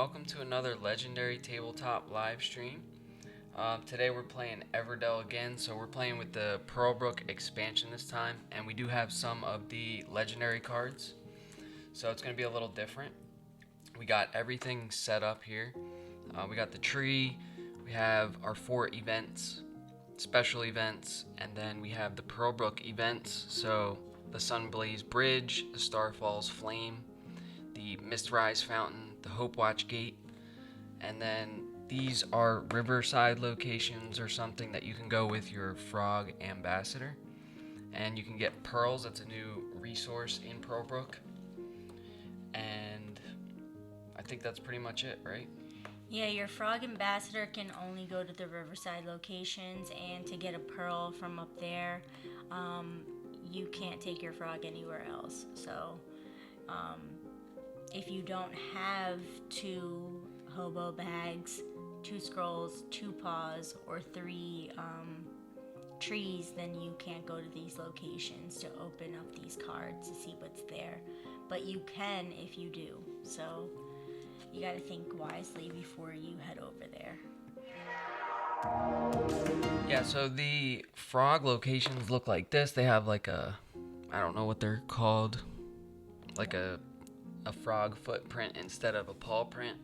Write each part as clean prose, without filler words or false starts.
welcome to another Legendary Tabletop live stream. Today we're playing Everdell again, so we're playing with the Pearlbrook expansion this time, and we do have some of the Legendary cards, so it's going to be a little different. We got everything set up here. We got the tree, we have our 4 events, special events, and then we have the Pearlbrook events, so the Sunblaze Bridge, the Starfalls Flame, the Mistrise Fountain, the Hope Watch Gate, and then these are riverside locations or something that you can go with your Frog Ambassador. And you can get pearls, that's a new resource in Pearlbrook. And I think that's pretty much it, right? Yeah, your Frog Ambassador can only go to the riverside locations, and to get a pearl from up there, you can't take your frog anywhere else. So, if you don't have 2 hobo bags, 2 scrolls, 2 paws, or 3 trees, then you can't go to these locations to open up these cards to see what's there. But you can if you do. So you gotta think wisely before you head over there. Yeah, so the frog locations look like this. They have like a, I don't know what they're called, like a frog footprint instead of a paw print.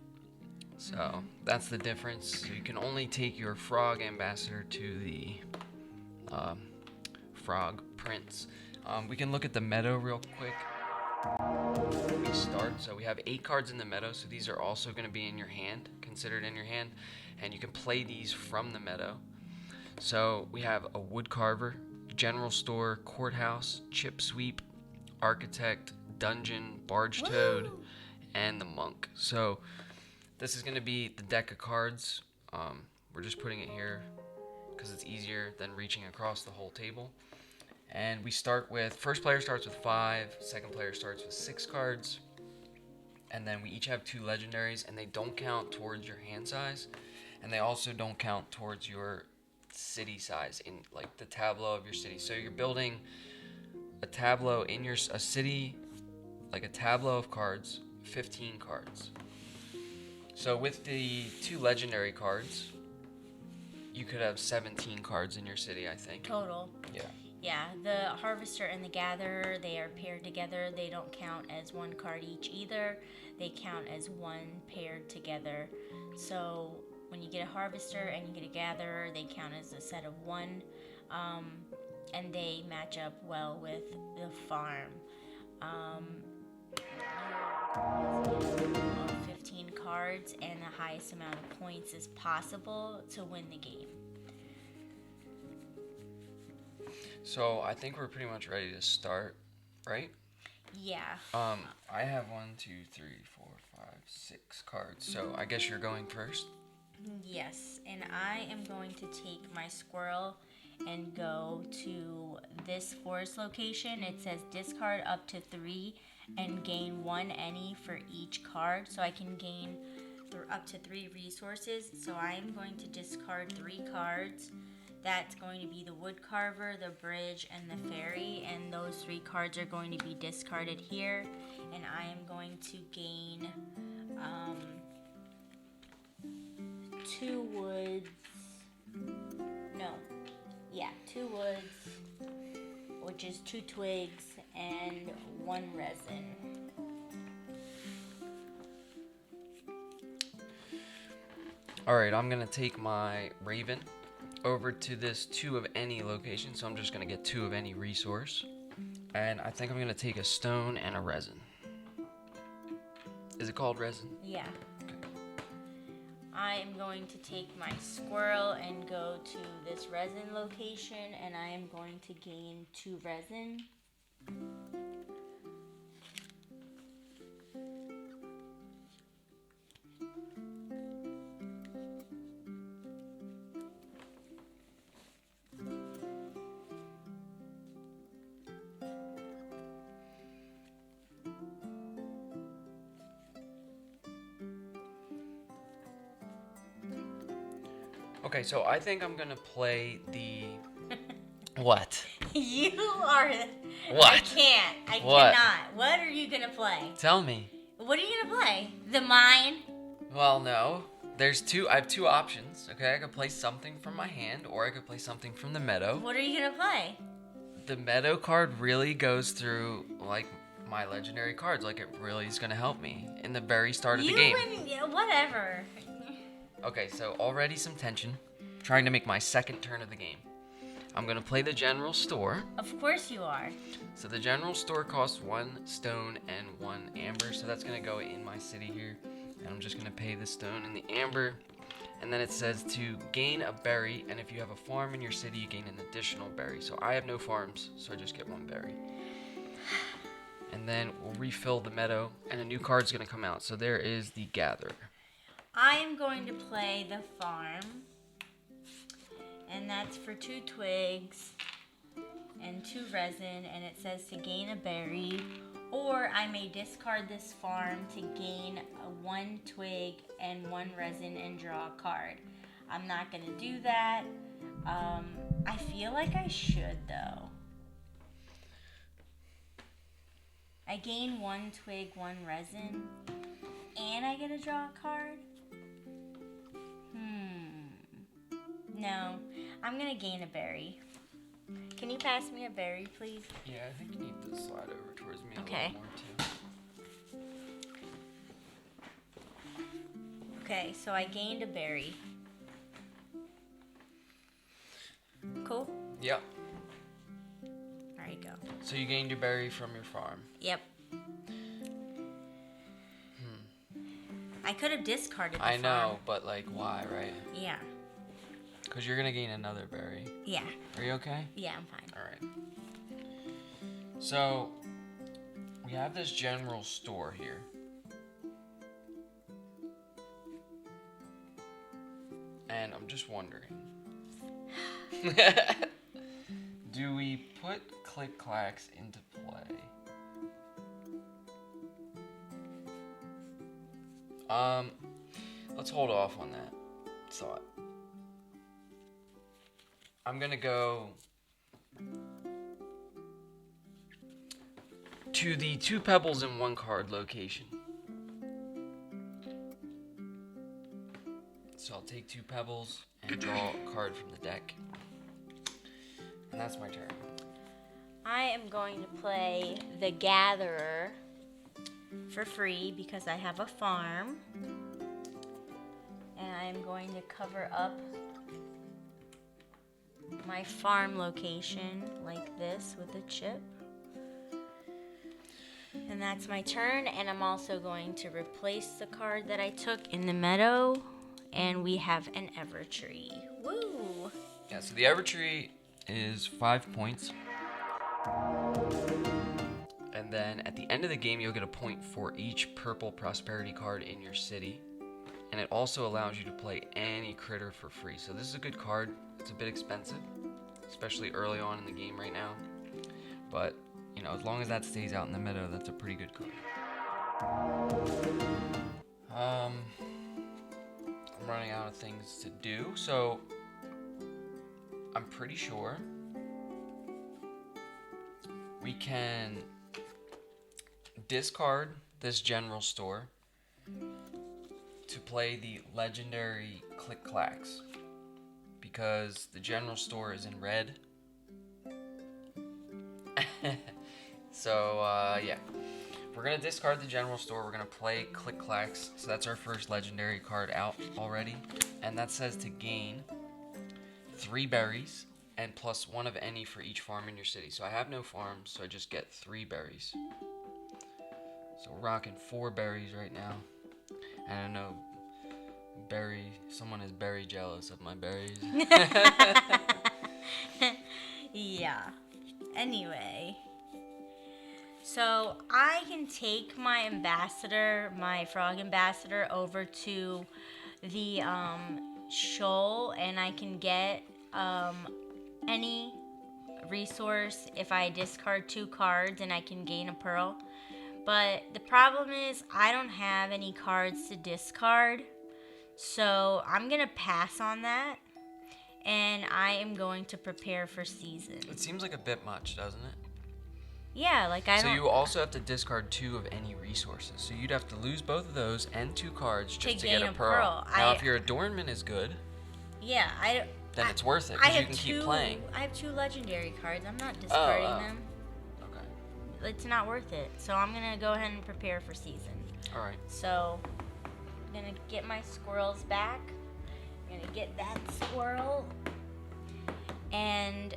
So that's the difference. So you can only take your Frog Ambassador to the frog prints. We can look at the meadow real quick. We start. So we have 8 cards in the meadow. So these are also going to be in your hand, considered in your hand, and you can play these from the meadow. So we have a wood carver, general store, courthouse, chip sweep, architect, dungeon, barge toad, and the monk. So this is going to be the deck of cards. We're just putting it here because it's easier than reaching across the whole table. And we start with, first player starts with 5, second player starts with 6 cards. And then we each have 2 legendaries, and they don't count towards your hand size. And they also don't count towards your city size, in like the tableau of your city. So you're building a tableau in a city, like a tableau of cards, 15 cards. So with the 2 legendary cards, you could have 17 cards in your city, I think. Total. Yeah. Yeah, the Harvester and the Gatherer, they are paired together. They don't count as 1 card each either. They count as 1 paired together. So when you get a Harvester and you get a Gatherer, they count as a set of 1. And they match up well with the farm. Your 15 cards and the highest amount of points as possible to win the game. So I think we're pretty much ready to start, right? Yeah. I have 1, 2, 3, 4, 5, 6 cards. So I guess you're going first. Yes, and I am going to take my squirrel and go to this forest location. It says discard up to 3 and gain 1 any for each card. So I can gain up to 3 resources. So I'm going to discard 3 cards. That's going to be the wood carver, the bridge, and the fairy. And those 3 cards are going to be discarded here. And I am going to gain 2 woods. No. Yeah, 2 woods, which is 2 twigs and 1 resin. Alright, I'm going to take my raven over to this 2 of any location. So I'm just going to get 2 of any resource. And I think I'm going to take a stone and a resin. Is it called resin? Yeah. I am going to take my squirrel and go to this resin location, and I am going to gain 2 resin. Okay, so I think I'm gonna play the... What? You are... What? I can't. I What? cannot. What are you going to play? Tell me. What are you going to play? The mine? Well, no. There's two. I have two options. Okay, I could play something from my hand, or I could play something from the meadow. What are you gonna play? The meadow card really goes through like my legendary cards. Like it really is gonna help me in the very start of the game. Yeah, whatever. Okay, so already some tension. Trying to make my second turn of the game. I'm gonna play the general store. Of course you are. So the general store costs 1 stone and 1 amber. So that's gonna go in my city here. And I'm just gonna pay the stone and the amber. And then it says to gain a berry, and if you have a farm in your city, you gain an additional berry. So I have no farms, so I just get 1 berry. And then we'll refill the meadow, and a new card's gonna come out. So there is the gatherer. I am going to play the farm. And that's for 2 twigs and 2 resin, and it says to gain a berry. Or I may discard this farm to gain a 1 twig and 1 resin and draw a card. I'm not going to do that. I feel like I should, though. I gain 1 twig, 1 resin, and I get to draw a card? No, I'm going to gain a berry. Can you pass me a berry, please? Yeah, I think you need to slide over towards me a Okay. little more too. Okay, so I gained a berry. Cool? Yep. There you go. So you gained your berry from your farm. Yep. I could have discarded the I know, farm. but like, why, right? Yeah. Because you're gonna gain another berry. Yeah. Are you okay? Yeah, I'm fine. All right. So we have this general store here. And I'm just wondering. Do we put click clacks into play? Let's hold off on that thought. I'm gonna go to the 2 pebbles in 1 card location. So I'll take 2 pebbles and draw a card from the deck. And that's my turn. I am going to play the Gatherer for free because I have a farm. And I'm going to cover up my farm location like this with a chip. And that's my turn, and I'm also going to replace the card that I took in the meadow, and we have an Evertree. Woo! Yeah, so the Evertree is 5 points. And then at the end of the game, you'll get a point for each purple prosperity card in your city. And it also allows you to play any critter for free. So this is a good card. It's a bit expensive, especially early on in the game right now. But, you know, as long as that stays out in the meadow, that's a pretty good card. I'm running out of things to do, so I'm pretty sure we can discard this general store to play the legendary click clacks because the general store is in red. So yeah, we're gonna discard the general store. We're gonna play click clacks. So that's our first legendary card out already, and that says to gain 3 berries and +1 of any for each farm in your city. So I have no farms, so I just get 3 berries. So we're rocking 4 berries right now. And I know someone is very jealous of my berries. Yeah. Anyway. So I can take my ambassador, my frog ambassador, over to the shoal, and I can get any resource if I discard 2 cards, and I can gain a pearl. But the problem is I don't have any cards to discard, so I'm gonna pass on that, and I am going to prepare for season. It seems like a bit much, doesn't it? Yeah, like I So don't. you also have to discard 2 of any resources. So you'd have to lose both of those and 2 cards just to get gain a a pearl. pearl. Now, if your adornment is good, Yeah, then it's worth it I because you have can two. keep playing. I have 2 legendary cards. I'm not discarding oh. them. Okay. It's not worth it. So I'm gonna go ahead and prepare for season. All right. So I'm gonna get my squirrels back. I'm gonna get that squirrel, and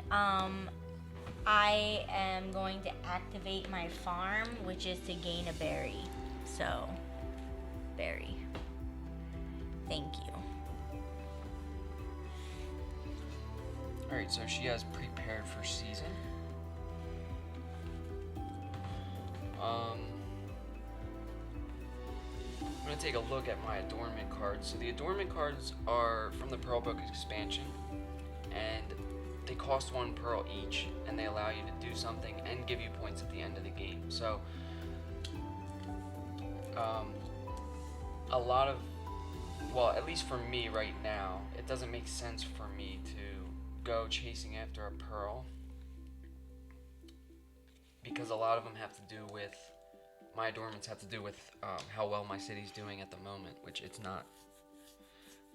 I am going to activate my farm, which is to gain a berry. So, berry. Thank you. All right. So she has prepared for season. I'm going to take a look at my adornment cards. So the adornment cards are from the Pearl Book expansion, and they cost 1 pearl each, and they allow you to do something and give you points at the end of the game. So a lot of, well, at least for me right now, it doesn't make sense for me to go chasing after a pearl, because a lot of them have to do with, my adornments have to do with how well my city's doing at the moment, which it's not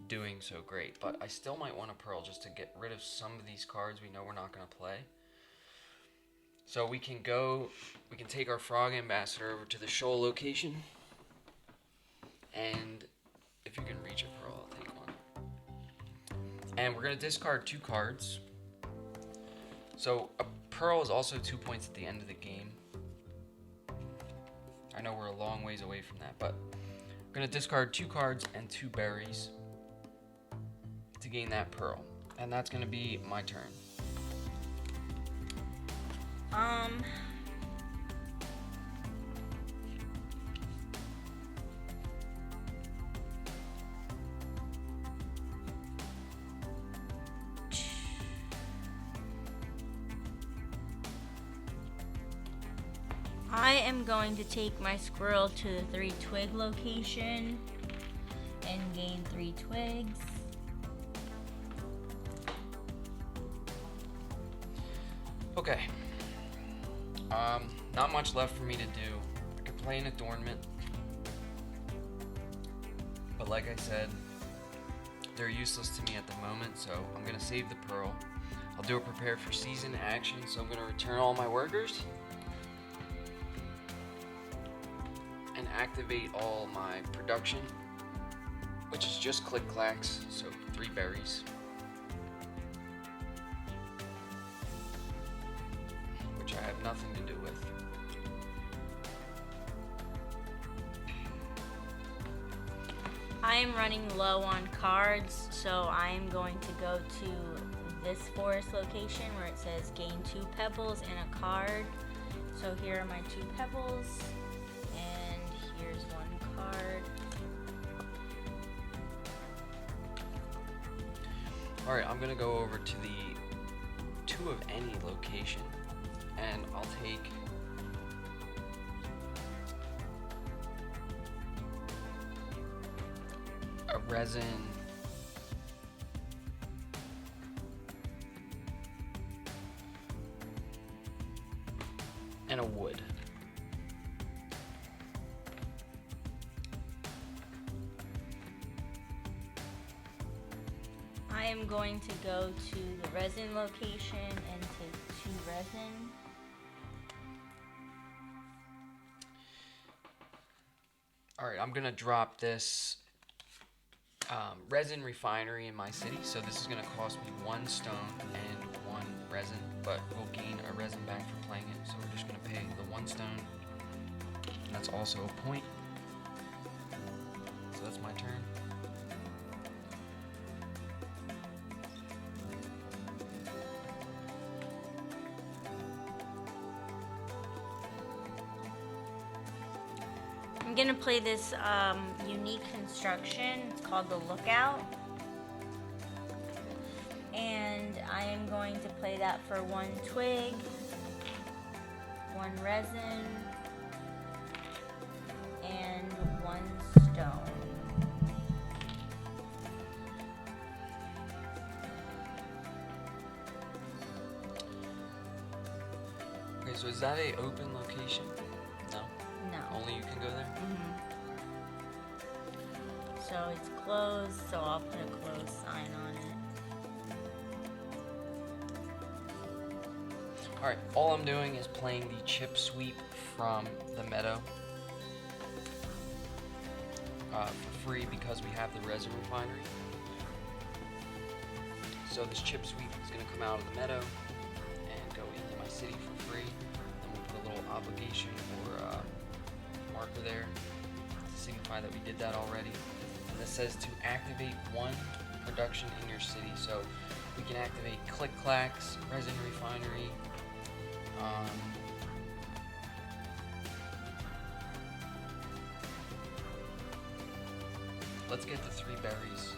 doing so great. But I still might want a pearl just to get rid of some of these cards we know we're not going to play. So we can take our frog ambassador over to the shoal location, and if you can reach a pearl, I'll take one. And we're going to discard 2 cards. So a pearl is also 2 points at the end of the game. I know we're a long ways away from that, but we're going to discard 2 cards and 2 berries to gain that pearl. And that's going to be my turn. I am going to take my squirrel to the 3 twig location and gain 3 twigs. Okay. Not much left for me to do. I could play an adornment, but like I said, they're useless to me at the moment, so I'm going to save the pearl. I'll do a prepare for season action, so I'm going to return all my workers and activate all my production, which is just click clacks, so 3 berries. Which I have nothing to do with. I am running low on cards, so I am going to go to this forest location where it says gain 2 pebbles and a card. So here are my 2 pebbles, and here's 1 card. Alright, I'm gonna go over to the 2 of any location, and I'll take a resin and a wood. I am going to go to the resin location and take 2 resin. Alright, I'm gonna drop this resin refinery in my city, so this is gonna cost me 1 stone and 1 resin, but we'll gain a resin back for playing it, so we're just gonna pay the 1 stone. That's also a point. So that's my turn. I'm gonna play this unique construction. It's called the Lookout. And I am going to play that for 1 twig, 1 resin, and 1 stone. Okay, so is that a open location? No? No. Only you can go there? So it's closed, so I'll put a closed sign on it. Alright, all I'm doing is playing the chip sweep from the meadow for free because we have the resin refinery. So this chip sweep is going to come out of the meadow and go into my city for free. And we'll put a little obligation or marker there to signify that we did that already. And this says to activate one production in your city. So we can activate Click Clacks, Resin Refinery. Let's get the 3 berries.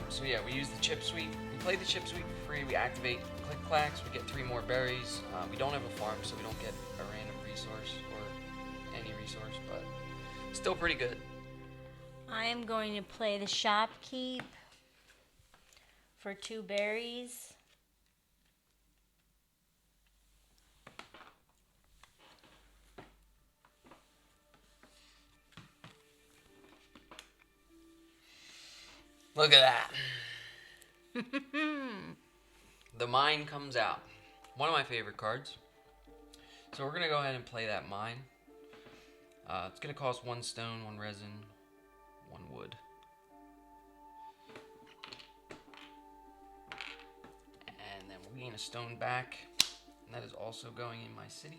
So yeah, we use the chip sweep. We play the chip sweep for free. We activate Click Clacks. We get 3 more berries. We don't have a farm, so we don't get a random resource or any resource, but still pretty good. I am going to play the shopkeep for 2 berries. Look at that. The mine comes out. One of my favorite cards. So we're going to go ahead and play that mine. It's going to cost 1 stone, 1 resin, 1 wood. And then we'll gain a stone back. And that is also going in my city.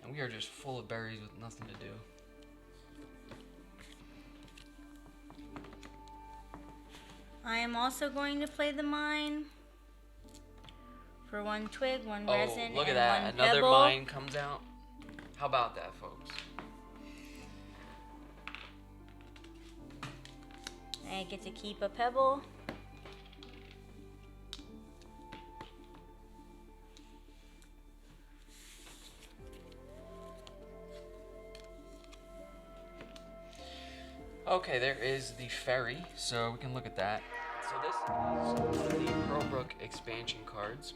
And we are just full of berries with nothing to do. I am also going to play the mine for 1 twig, 1 resin, look and at that. 1 Another pebble. mine comes out. How about that, folks? I get to keep a pebble. Okay, there is the ferry, so we can look at that. So this is one of the Pearlbrook expansion cards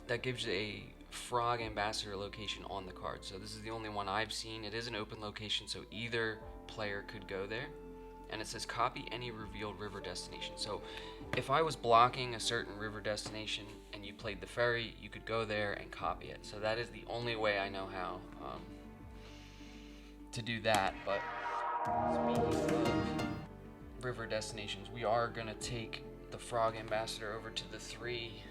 that gives you a frog ambassador location on the card. So this is the only one I've seen. It is an open location, so either player could go there. And it says copy any revealed river destination. So if I was blocking a certain river destination and you played the ferry, you could go there and copy it. So that is the only way I know how to do that. But speaking of river destinations, we are going to take the frog ambassador over to the 3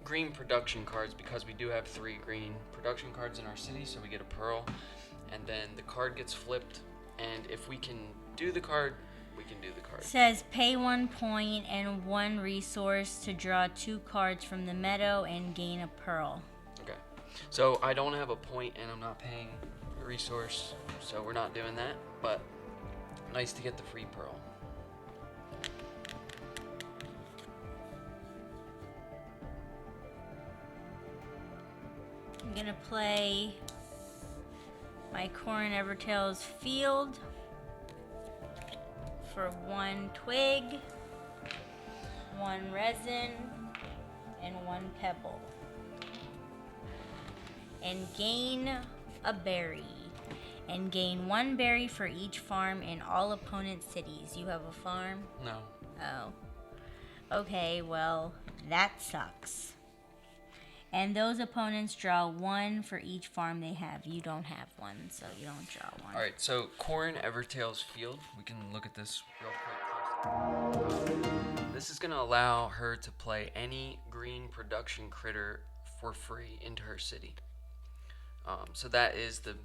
green production cards, because we do have 3 green production cards in our city. So we get a pearl, and then the card gets flipped, and if we can do the card, we can do the card. It says pay 1 point and 1 resource to draw 2 cards from the meadow and gain a pearl. Okay, so I don't have a point and I'm not paying a resource, so we're not doing that, but nice to get the free pearl. I'm gonna play my Corin Evertail's field for 1 twig, 1 resin, and 1 pebble. And gain a berry. And gain 1 berry for each farm in all opponent cities. You have a farm? No. Oh. Okay, well, that sucks. And those opponents draw 1 for each farm they have. You don't have 1, so you don't draw 1. Alright, so Corin Evertail's field, we can look at this real quick. This is going to allow her to play any green production critter for free into her city. So that is the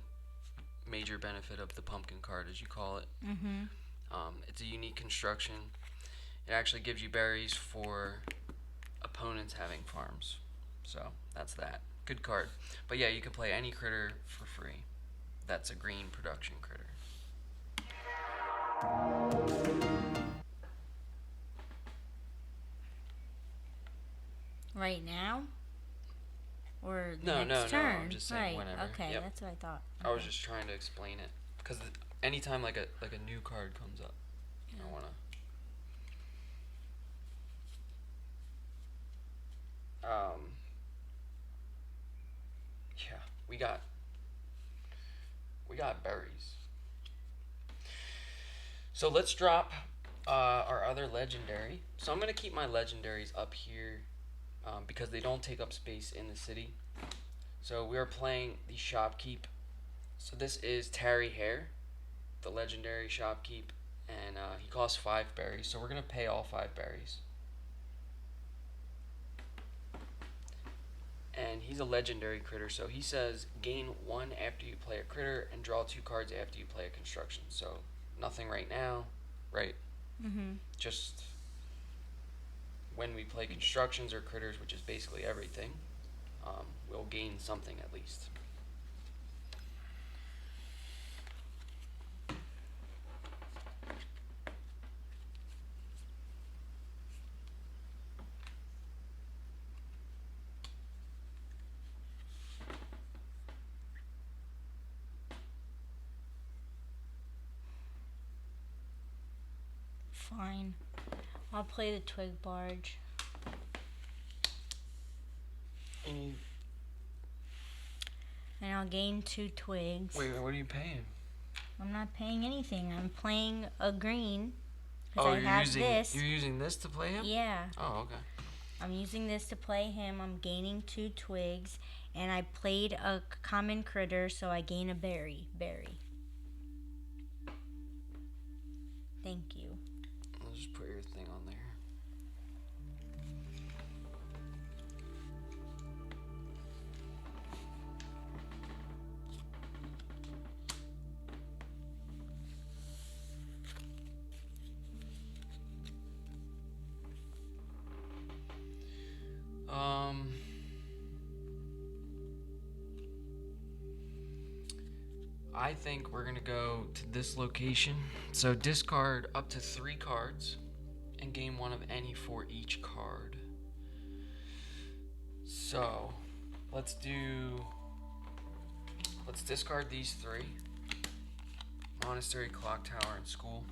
major benefit of the pumpkin card, as you call it. It's a unique construction. It actually gives you berries for opponents having farms. So that's that. Good card. But yeah, you can play any critter for free. That's a green production critter. Right now? or the No, next no, turn? I'm just saying right. whenever. Okay, Yep. that's what I thought. I was Okay. just trying to explain it because anytime like a new card comes up, I wanna. Yeah, we got berries. So let's drop our other legendary. So I'm gonna keep my legendaries up here because they don't take up space in the city. So we are playing the shopkeep. So this is Tarry Hare, the legendary shopkeep, and he costs 5 berries. So we're gonna pay all 5 berries. And he's a legendary critter, so he says gain 1 after you play a critter and draw 2 cards after you play a construction. So nothing right now, right? Just when we play constructions or critters, which is basically everything, we'll gain something at least. Fine. I'll play the twig barge. And And I'll gain 2 twigs. wait, what are you paying? I'm not paying anything. I'm playing a green. Oh, I have this. You're using this to play him? Yeah. Oh, okay. I'm using this to play him. I'm gaining 2 twigs. And I played a common critter, so I gain a berry. Thank you. I'll just put your thing on there. I think we're gonna go to this location. So discard up to 3 cards and gain 1 of any for each card. So let's discard these 3. Monastery, clock tower, and school.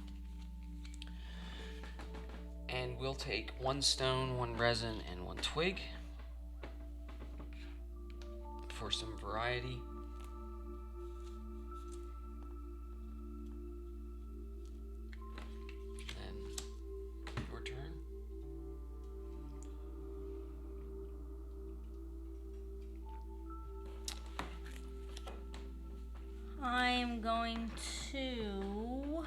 And we'll take 1 stone, 1 resin, and 1 twig for some variety. And your turn. I'm going to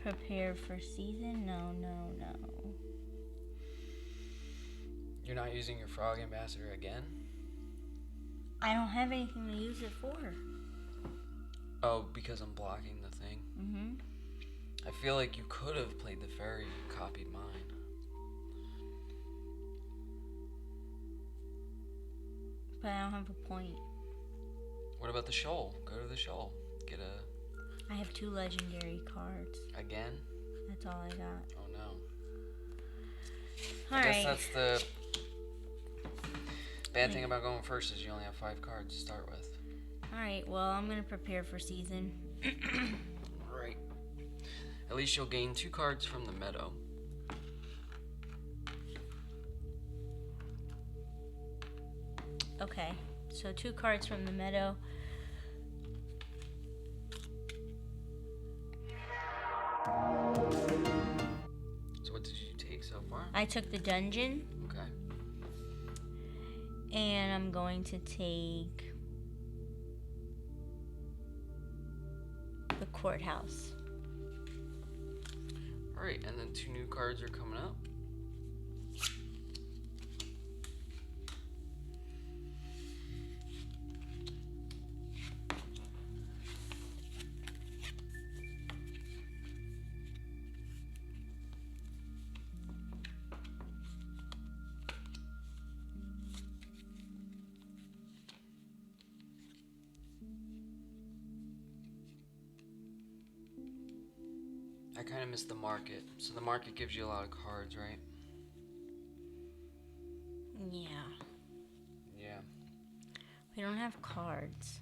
prepare for season. No. You're not using your frog ambassador again? I don't have anything to use it for. Oh, because I'm blocking the thing? I feel like you could have played the fairy and copied mine. But I don't have a point. What about the shoal? Go to the shoal. Get a... I have 2 legendary cards. Again? That's all I got. Oh no. All I guess right. that's the bad thing about going first is you only have 5 cards to start with. Alright, well, I'm going to prepare for season. Right. At least you'll gain 2 cards from the meadow. Okay, so 2 cards from the meadow. So what did you take so far? I took the dungeon, Okay. and I'm going to take the courthouse. Alright, and then 2 new cards are coming up. kind of missed the market. So the market gives you a lot of cards, right? Yeah. Yeah. We don't have cards.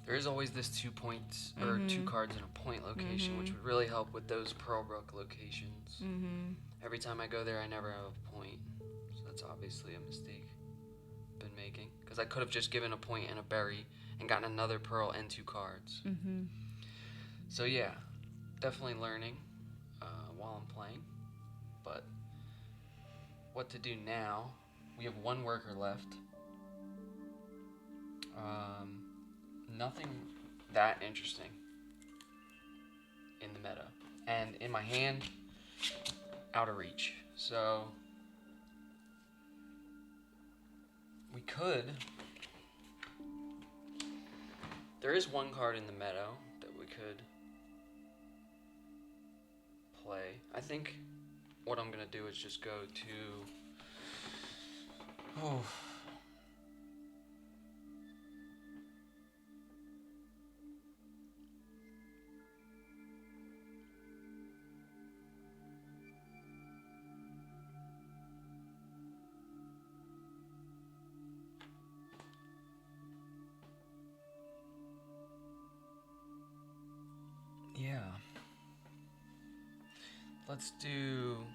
There is always this 2 points, or 2 cards in a point location, which would really help with those Pearlbrook locations. Every time I go there, I never have a point. So that's obviously a mistake I've been making. Because I could have just given a point and a berry and gotten another pearl and 2 cards. So yeah, definitely learning while I'm playing. But what to do now? We have 1 worker left. Nothing that interesting in the meta. And in my hand, out of reach. So we could. There is 1 card in the meadow that we could play. I think what I'm gonna do is just go to. Oh. Yeah. Let's do.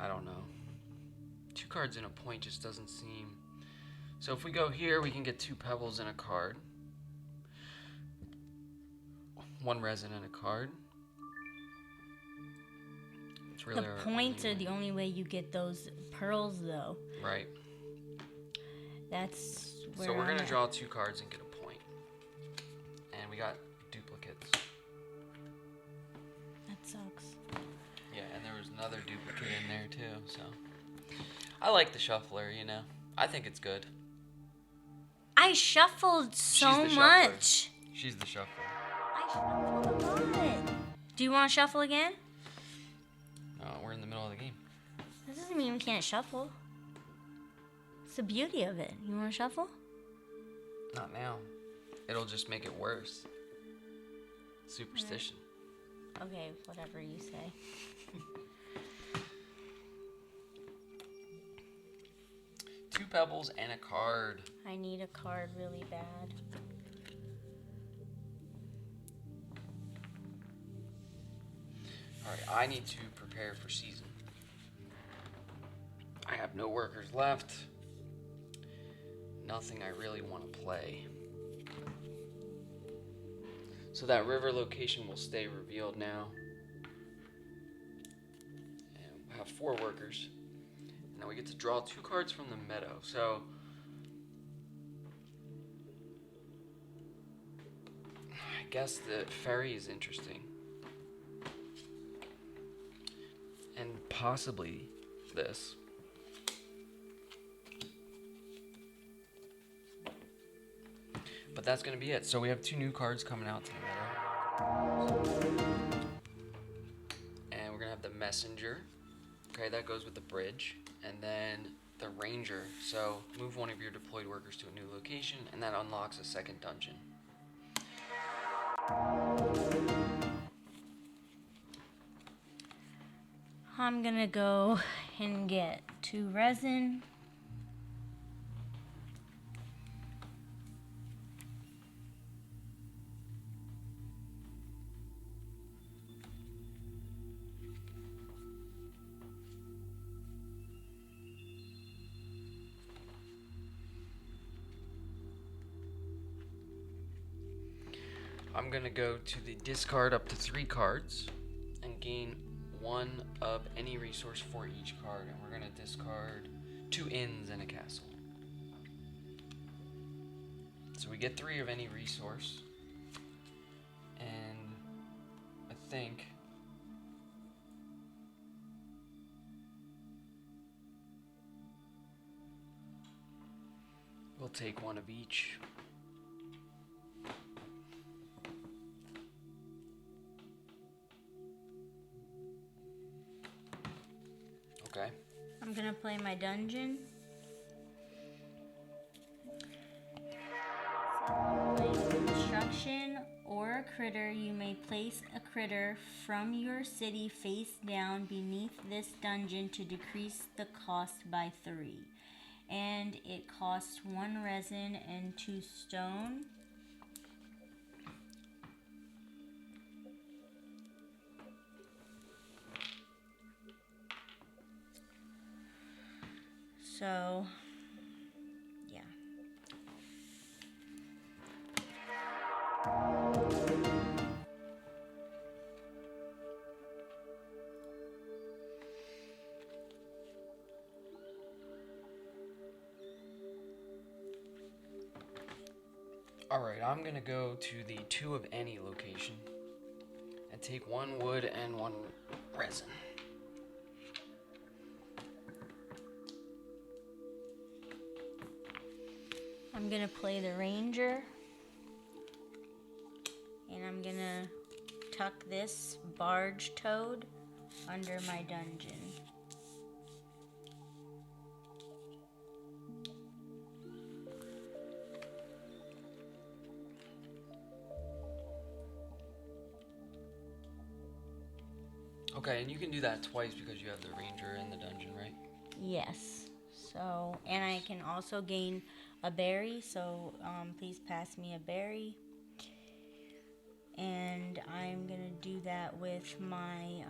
I don't know. 2 cards in a point just doesn't seem. So if we go here, we can get 2 pebbles and a card. 1 resin and a card. It's really The our points only are the only way you get those pearls, though. Right. That's where So we're I'm going to at. draw 2 cards and get a point. And we got duplicates. That sucks. Yeah, and there was another duplicate in there too, so. I like the shuffler, you know. I think it's good. I shuffled so She's the much. She's the shuffler. I shuffled a lot. Do you want to shuffle again? No, we're in the middle of the game. That doesn't mean we can't shuffle. It's the beauty of it. You want to shuffle? Not now. It'll just make it worse. Superstition. Okay, whatever you say. Two pebbles and a card. I need a card really bad. Alright, I need to prepare for season. I have no workers left. Nothing I really want to play. So that river location will stay revealed now. And we'll have 4 workers. And now we get to draw 2 cards from the meadow. So I guess the ferry is interesting. And possibly this. But that's going to be it. So we have 2 new cards coming out to the meadow. And we're going to have the messenger. Okay, that goes with the bridge. And then the ranger. So move one of your deployed workers to a new location, and that unlocks a second dungeon. I'm gonna go and get 2 resin. I'm going to go to the discard up to 3 cards and gain 1 of any resource for each card. And we're going to discard 2 inns and a castle. So we get 3 of any resource. And I think we'll take 1 of each. play my dungeon. Construction or a critter. You may place a critter from your city face down beneath this dungeon to decrease the cost by 3. And it costs 1 resin and 2 stone. So, yeah. Alright, I'm gonna go to the 2 of any location and take 1 wood and 1 resin. I'm gonna play the ranger. And I'm gonna tuck this barge toad under my dungeon. Okay, and you can do that twice because you have the ranger in the dungeon, right? Yes. So, and I can also gain a berry. So, please pass me a berry. And I'm gonna do that with my,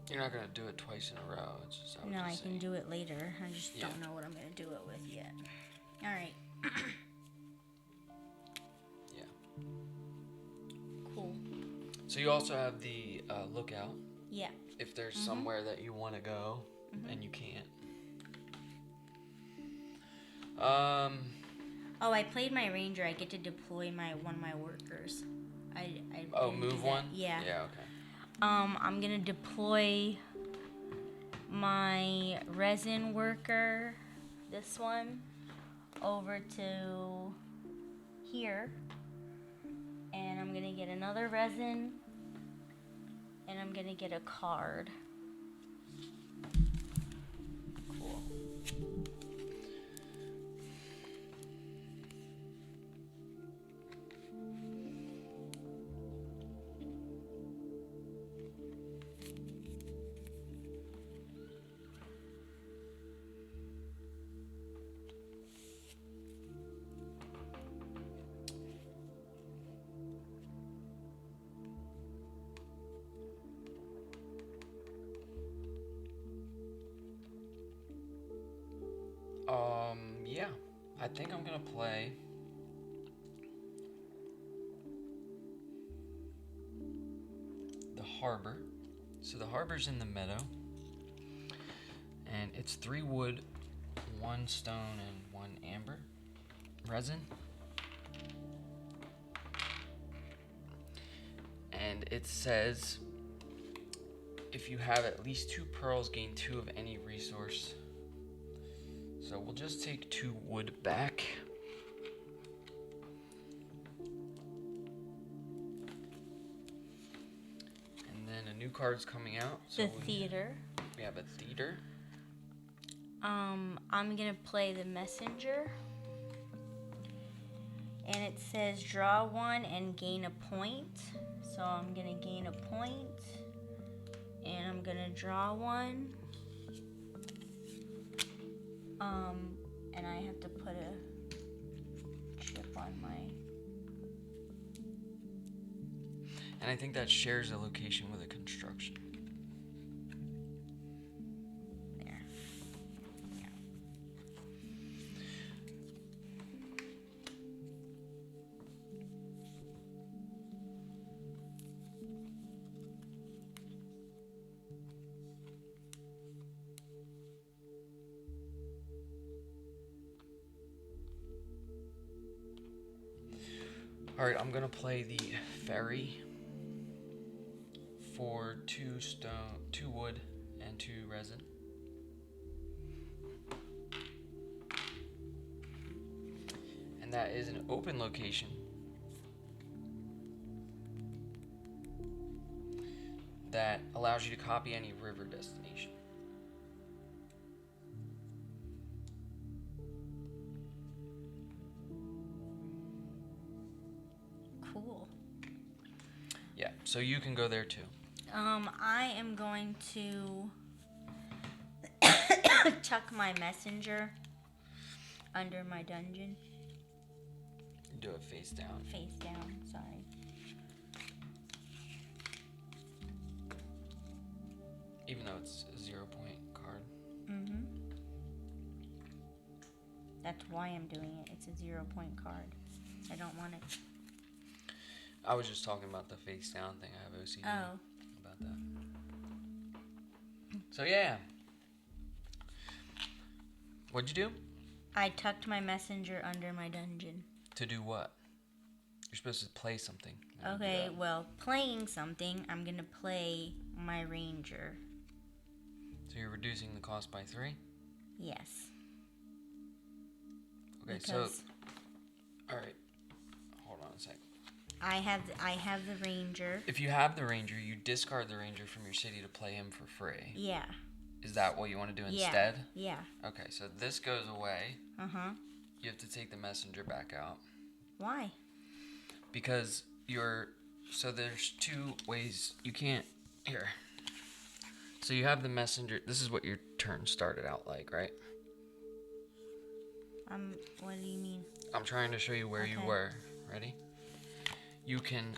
You're not gonna do it twice in a row. It's just, no, I can do it later. I just don't know what I'm gonna do it with yet. Alright. Yeah. Cool. So you also have the lookout. Yeah. If there's somewhere that you want to go and you can't. Oh, I played my ranger. I get to deploy one of my workers. I didn't move do that. one? Yeah. Yeah, okay. I'm gonna deploy my resin worker, this one, over to here. And I'm gonna get another resin. And I'm gonna get a card. Cool. Yeah. I think I'm gonna play the harbor. So the harbor's in the meadow. And it's 3 wood, 1 stone, and 1 amber resin. And it says if you have at least 2 pearls, gain 2 of any resource. So we'll just take 2 wood back. And then a new card's coming out. So The theater. we have a theater. I'm gonna play the messenger. And it says draw 1 and gain a point. So I'm gonna gain a point. And I'm gonna draw 1. And I have to put a chip on my... And I think that shares a location with a construction. There. Yeah. Alright, I'm gonna play the ferry for 2 wood, and 2 resin. And that is an open location. that allows you to copy any river destination. Cool. Yeah, so you can go there too. I am going to tuck my messenger under my dungeon. Do it face down. Face down, sorry. Even though it's a 0-point card. Mm-hmm. That's why I'm doing it. It's a 0-point card. I don't want it. I was just talking about the face down thing. I have OCD about that. So yeah. What'd you do? I tucked my messenger under my dungeon. To do what? You're supposed to play something. Okay, well, playing something, I'm going to play my ranger. So you're reducing the cost by 3? Yes. Okay, Because so... Alright. Hold on a sec. I have the ranger. If you have the ranger, you discard the ranger from your city to play him for free. Yeah. Is that what you want to do instead? Yeah. Okay, so this goes away. Uh-huh. You have to take the messenger back out. Why? Because so there's 2 ways you can't, here. So you have the messenger, this is what your turn started out like, right? What do you mean? I'm trying to show you where you were. Ready? You can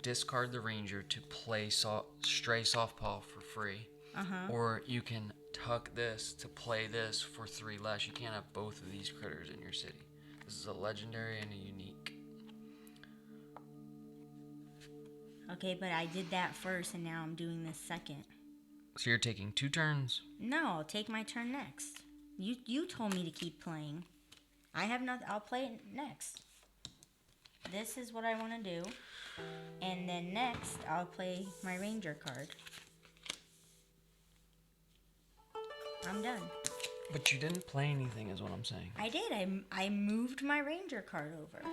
discard the ranger to play stray softball for free. Uh-huh. Or you can tuck this to play this for 3 less. You can't have both of these critters in your city. This is a legendary and a unique. Okay, but I did that first and now I'm doing this second. So you're taking 2 turns. No, I'll take my turn next. You told me to keep playing. I have nothing. I'll play it next. This is what I want to do. And then next, I'll play my ranger card. I'm done. But you didn't play anything is what I'm saying. I did. I moved my ranger card over.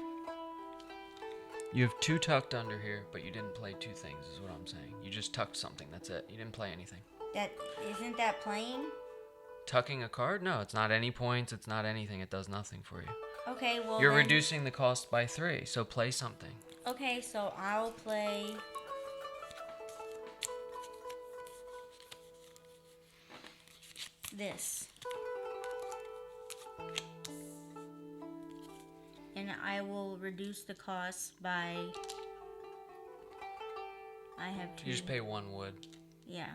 You have 2 tucked under here, but you didn't play 2 things is what I'm saying. You just tucked something. That's it. You didn't play anything. Isn't that playing? Tucking a card? No, it's not any points. It's not anything. It does nothing for you. Okay, well You're then, reducing the cost by 3, so play something. Okay, so I'll play this. And I will reduce the cost by I have to You just pay 1 wood. Yeah,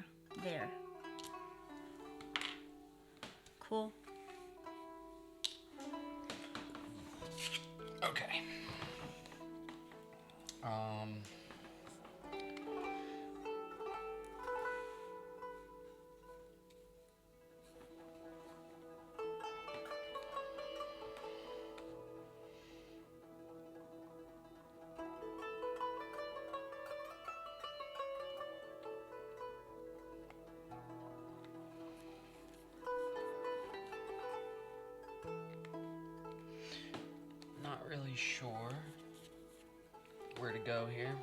there. Cool. Okay. Not really sure where to go here.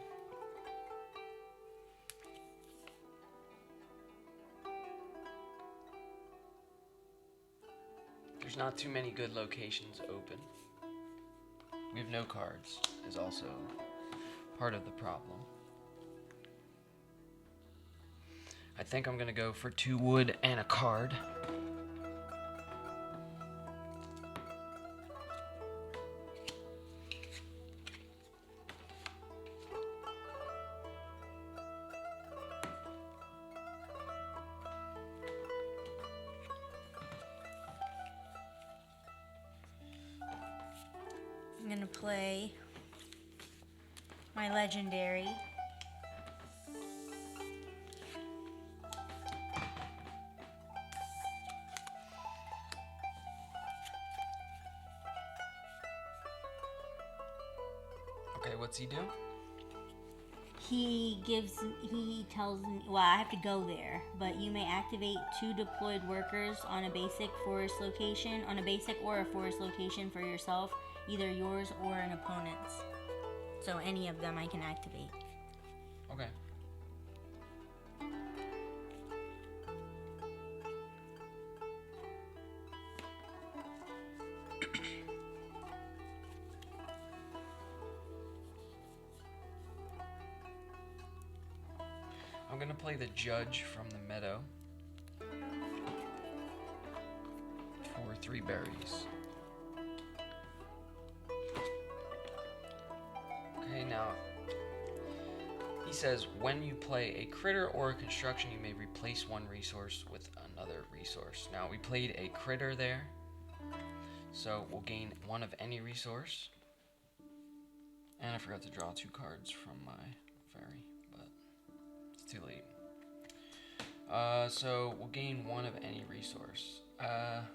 There's not too many good locations open. We have no cards, is also part of the problem. I think I'm gonna go for 2 wood and a card. I'm gonna play my legendary. Okay, what's he do? He tells me, well, I have to go there, but you may activate 2 deployed workers on a basic forest location, on a basic or a forest location for yourself, either yours or an opponent's. So any of them I can activate. Okay. I'm gonna play the Judge from the meadow for 3 berries. Okay, now he says when you play a critter or a construction, you may replace one resource with another resource. Now we played a critter there, so we'll gain 1 of any resource. And I forgot to draw 2 cards from my fairy, but it's too late. So we'll gain 1 of any resource. I'll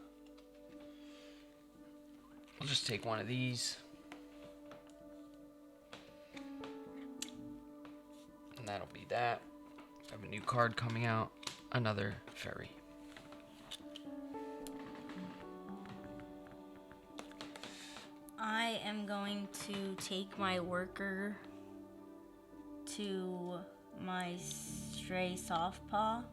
just take 1 of these. And that'll be that. I have a new card coming out. Another fairy. I am going to take my worker to my stray softpaw,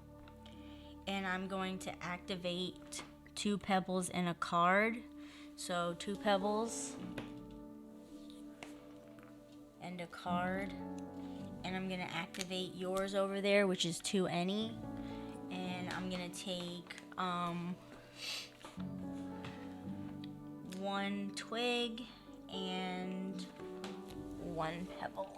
and I'm going to activate 2 pebbles and a card. So 2 pebbles and a card, and I'm gonna activate yours over there, which is 2 any, and I'm gonna take 1 twig and 1 pebble.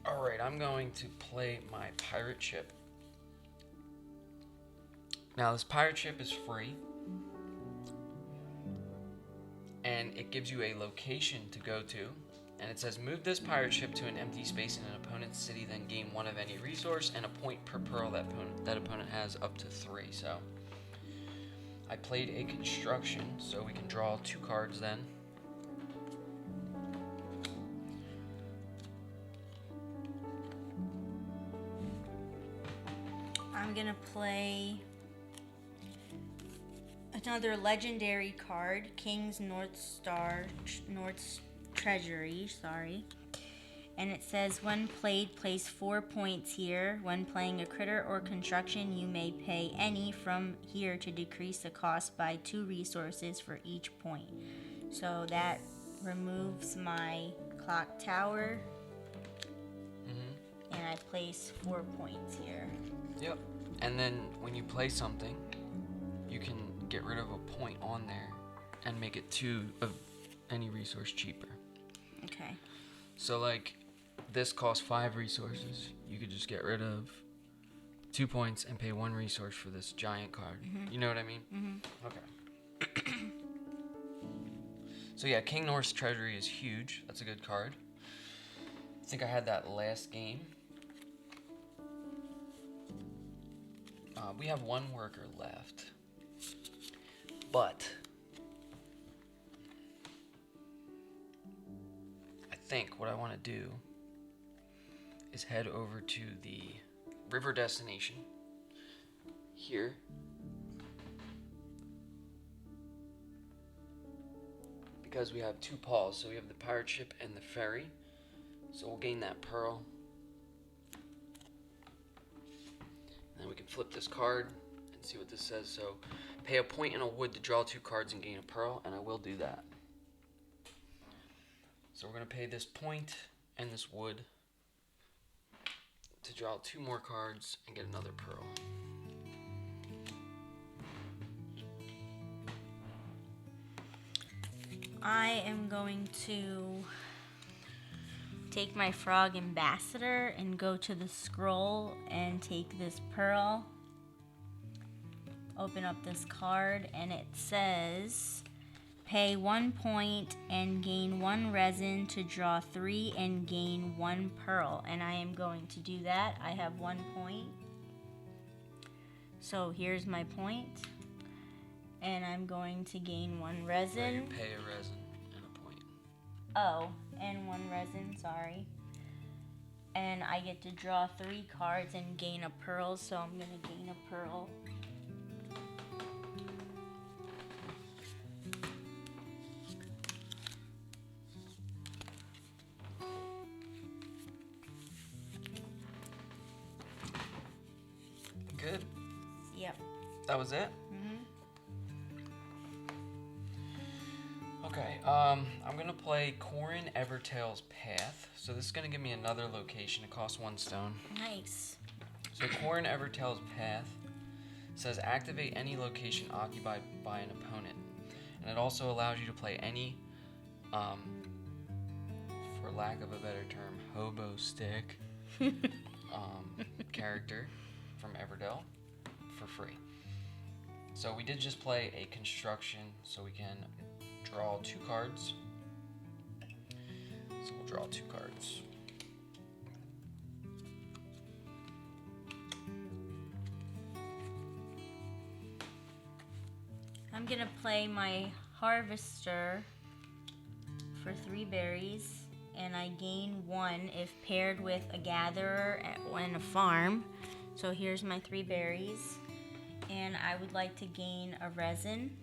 Alright, I'm going to play my pirate ship. Now this pirate ship is free, and it gives you a location to go to, and it says move this pirate ship to an empty space in an opponent's city, then gain 1 of any resource and a point per pearl that opponent has, up to 3. So I played a construction, so we can draw 2 cards then. I'm gonna play another legendary card, King's North Treasury, and it says when played, place 4 points here. When playing a critter or construction, you may pay any from here to decrease the cost by 2 resources for each point. So that removes my clock tower, and I place 4 points here. Yep. And then when you play something, you can get rid of a point on there and make it 2 of any resource cheaper. Okay. So like this costs 5 resources. You could just get rid of 2 points and pay 1 resource for this giant card. You know what I mean? Okay. So yeah, King North's Treasury is huge. That's a good card. I think I had that last game. We have 1 worker left, but I think what I want to do is head over to the river destination here, because we have 2 paws. So we have the pirate ship and the ferry, so we'll gain that pearl. Then we can flip this card and see what this says. So pay a point and a wood to draw 2 cards and gain a pearl, and I will do that. So we're going to pay this point and this wood to draw 2 more cards and get another pearl. I am going to take my frog ambassador and go to the scroll and take this pearl. Open up this card, and it says pay 1 point and gain 1 resin to draw 3 and gain 1 pearl. And I am going to do that. I have 1 point. So here's my point. And I'm going to gain 1 resin. Right, you pay a resin and a point. Oh, and 1 resin, sorry. And I get to draw 3 cards and gain a pearl, so I'm gonna gain a pearl. Yep. That was it? Mhm. Okay, I'm gonna play Corin Evertail's Path. So this is gonna give me another location. It costs 1 stone. Nice. So Corin Evertail's Path says activate any location occupied by an opponent. And it also allows you to play any, for lack of a better term, hobo stick character from Everdell for free. So we did just play a construction, so we can draw 2 cards. So we'll draw 2 cards. I'm gonna play my harvester for 3 berries, and I gain 1 if paired with a gatherer and a farm. So here's my 3 berries, and I would like to gain a resin.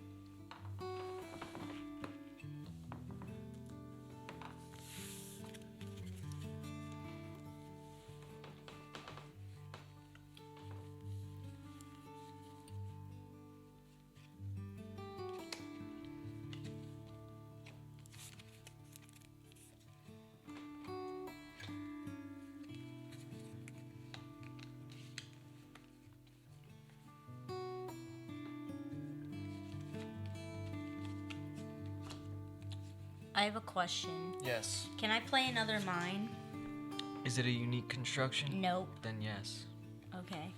I have a question. Yes. Can I play another mine? Is it a unique construction? Nope. Then yes. Okay.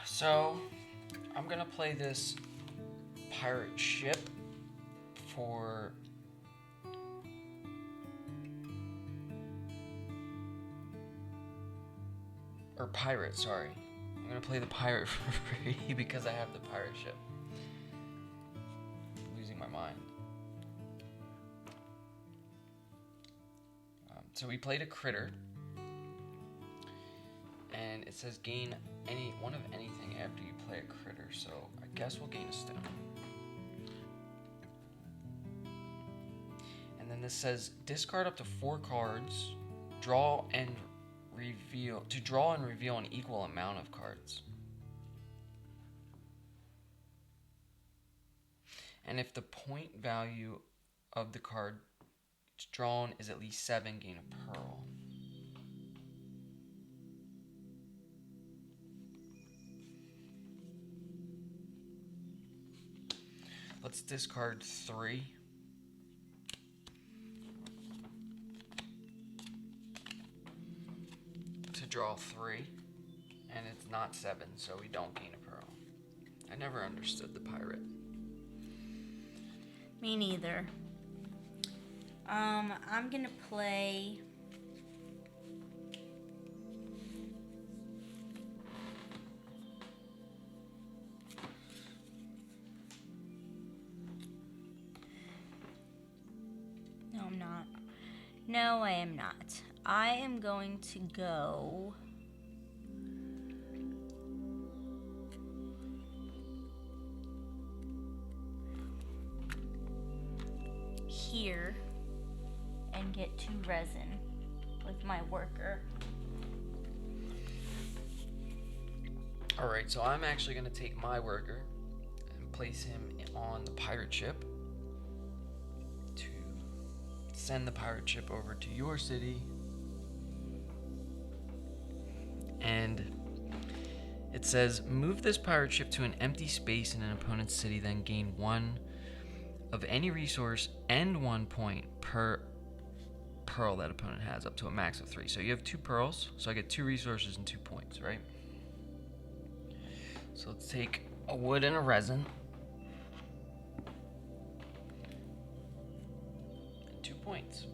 So, I'm gonna play this pirate ship for pirate, sorry. I'm gonna play the pirate for free because I have the pirate ship. Losing my mind. So we played a critter, and it says gain any one of anything after you play a critter. So I guess we'll gain a stone. And then this says discard up to 4 cards, draw and reveal an equal amount of cards. And if the point value of the card drawn is at least 7, gain a pearl. Let's discard 3. To draw 3. And it's not 7, so we don't gain a pearl. I never understood the pirate. Me neither. I'm gonna play No, I'm not. No, I am not. I am going to go here and get 2 resin with my worker. Alright, so I'm actually going to take my worker and place him on the pirate ship to send the pirate ship over to your city. And it says move this pirate ship to an empty space in an opponent's city, then gain 1 of any resource and 1 point per pearl that opponent has, up to a max of 3. So you have 2 pearls, so I get 2 resources and 2 points, right? So let's take a wood and a resin. And 2 points.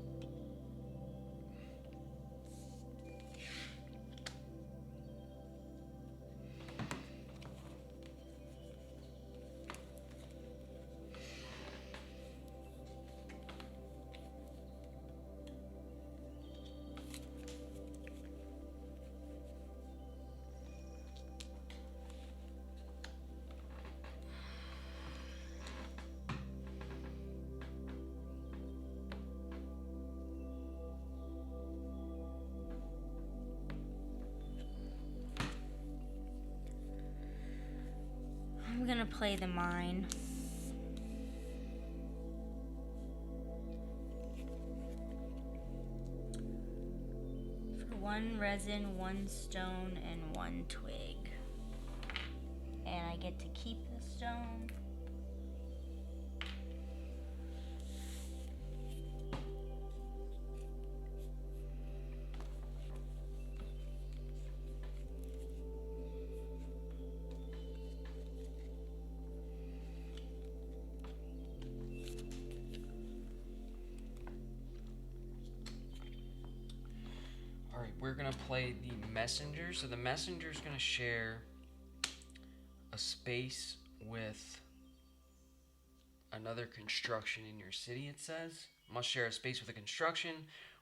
I'm gonna play the mine. For 1 resin, 1 stone, and 1 twig. And I get to keep the stone. Alright, we're gonna play the messenger. So the messenger is gonna share a space with another construction in your city, it says. Must share a space with a construction.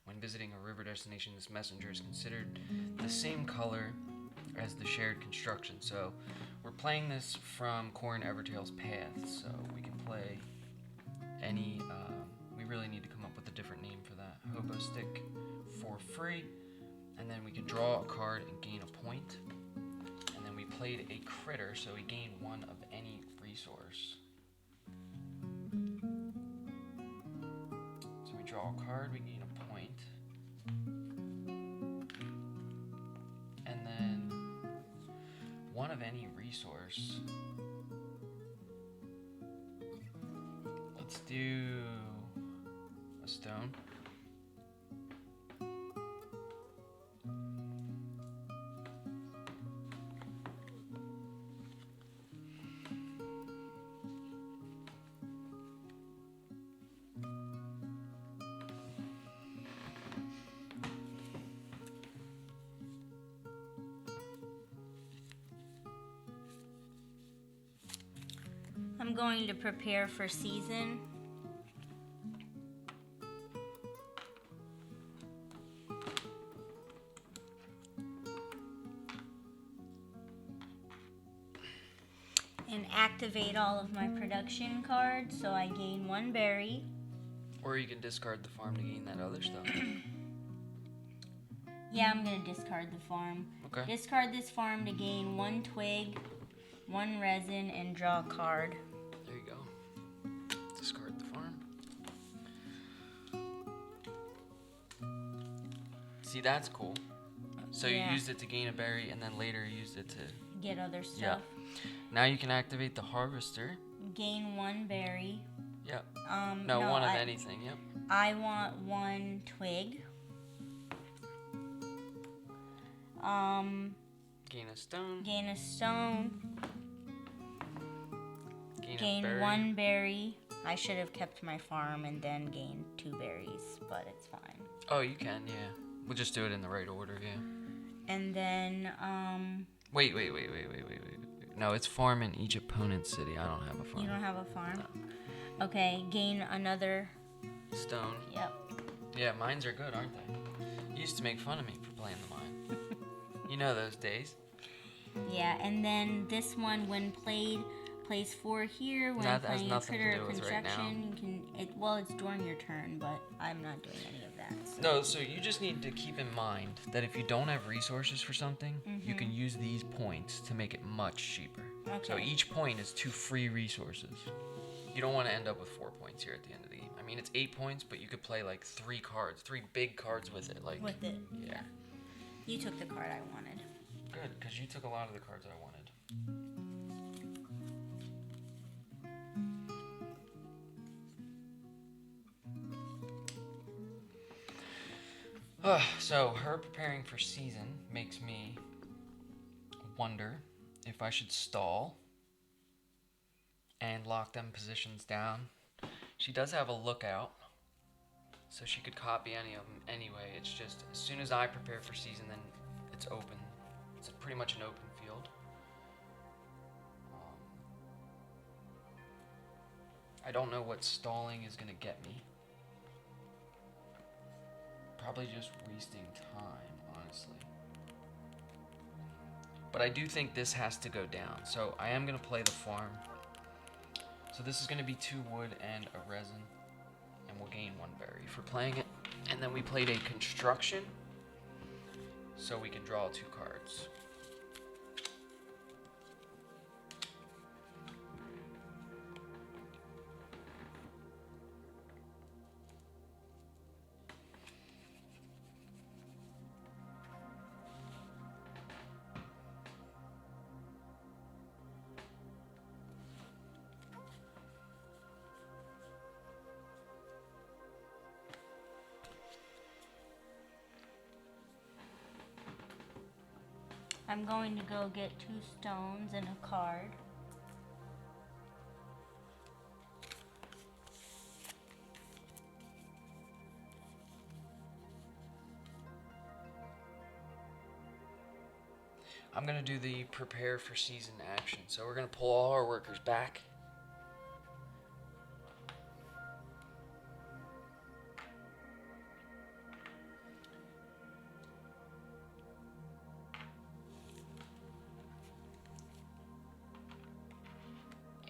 When visiting a river destination, this messenger is considered the same color as the shared construction. So we're playing this from Corin Everdell's Path. So we can play any, we really need to come up with a different name for that. Hobo stick for free. And then we can draw a card and gain a point. And then we played a critter, so we gain 1 of any resource. So we draw a card, we gain a point. And then 1 of any resource. Let's do a stone. I'm going to prepare for season. And activate all of my production cards so I gain 1 berry. Or you can discard the farm to gain that other stuff. Yeah, I'm going to discard the farm. Okay. Discard this farm to gain 1 twig, 1 resin, and draw a card. There you go. Discard the farm. See, that's cool. So Yeah. you used it to gain a berry, and then later you used it to... Get other stuff. Now you can activate the harvester. Gain 1 berry. Yep. No, 1 of anything, yep. I want 1 twig. Gain a stone. Gain a stone. Gain a berry. 1 berry. I should have kept my farm and then gained 2 berries, but it's fine. Oh, you can, yeah. We'll just do it in the right order, yeah. And then, Wait. No, it's farm in each opponent's city. I don't have a farm. you don't have a farm? Okay, gain another. Stone. Yep. Yeah, mines are good, aren't they? You used to make fun of me for playing the mine. You know those days. Yeah, and then this one, when played, plays 4 here. When That has playing a nothing to critter do or with right now. construction, you can. It's during your turn, but I'm not doing any of that. So. No, so you just need to keep in mind that if you don't have resources for something, you can use these points to make it much cheaper. So Okay. each point is 2 free resources. You don't want to end up with 4 points here at the end of the game. I mean, it's 8 points, but you could play like 3 cards, 3 big cards with it. Like With it. Yeah. You took the card I wanted. Good, because you took a lot of the cards I wanted. So her preparing for season makes me wonder if I should stall and lock them positions down. She does have a lookout, so she could copy any of them anyway. It's just as soon as I prepare for season, then it's open. It's pretty much an open field. I don't know what stalling is gonna get me. Probably just wasting time, honestly. But I do think this has to go down, so I am gonna play the farm. So this is gonna be 2 wood and a resin, and we'll gain 1 berry for playing it. And then we played a construction, so we can draw 2 cards. I'm going to go get 2 stones and a card. I'm going to do the prepare for season action. So we're going to pull all our workers back.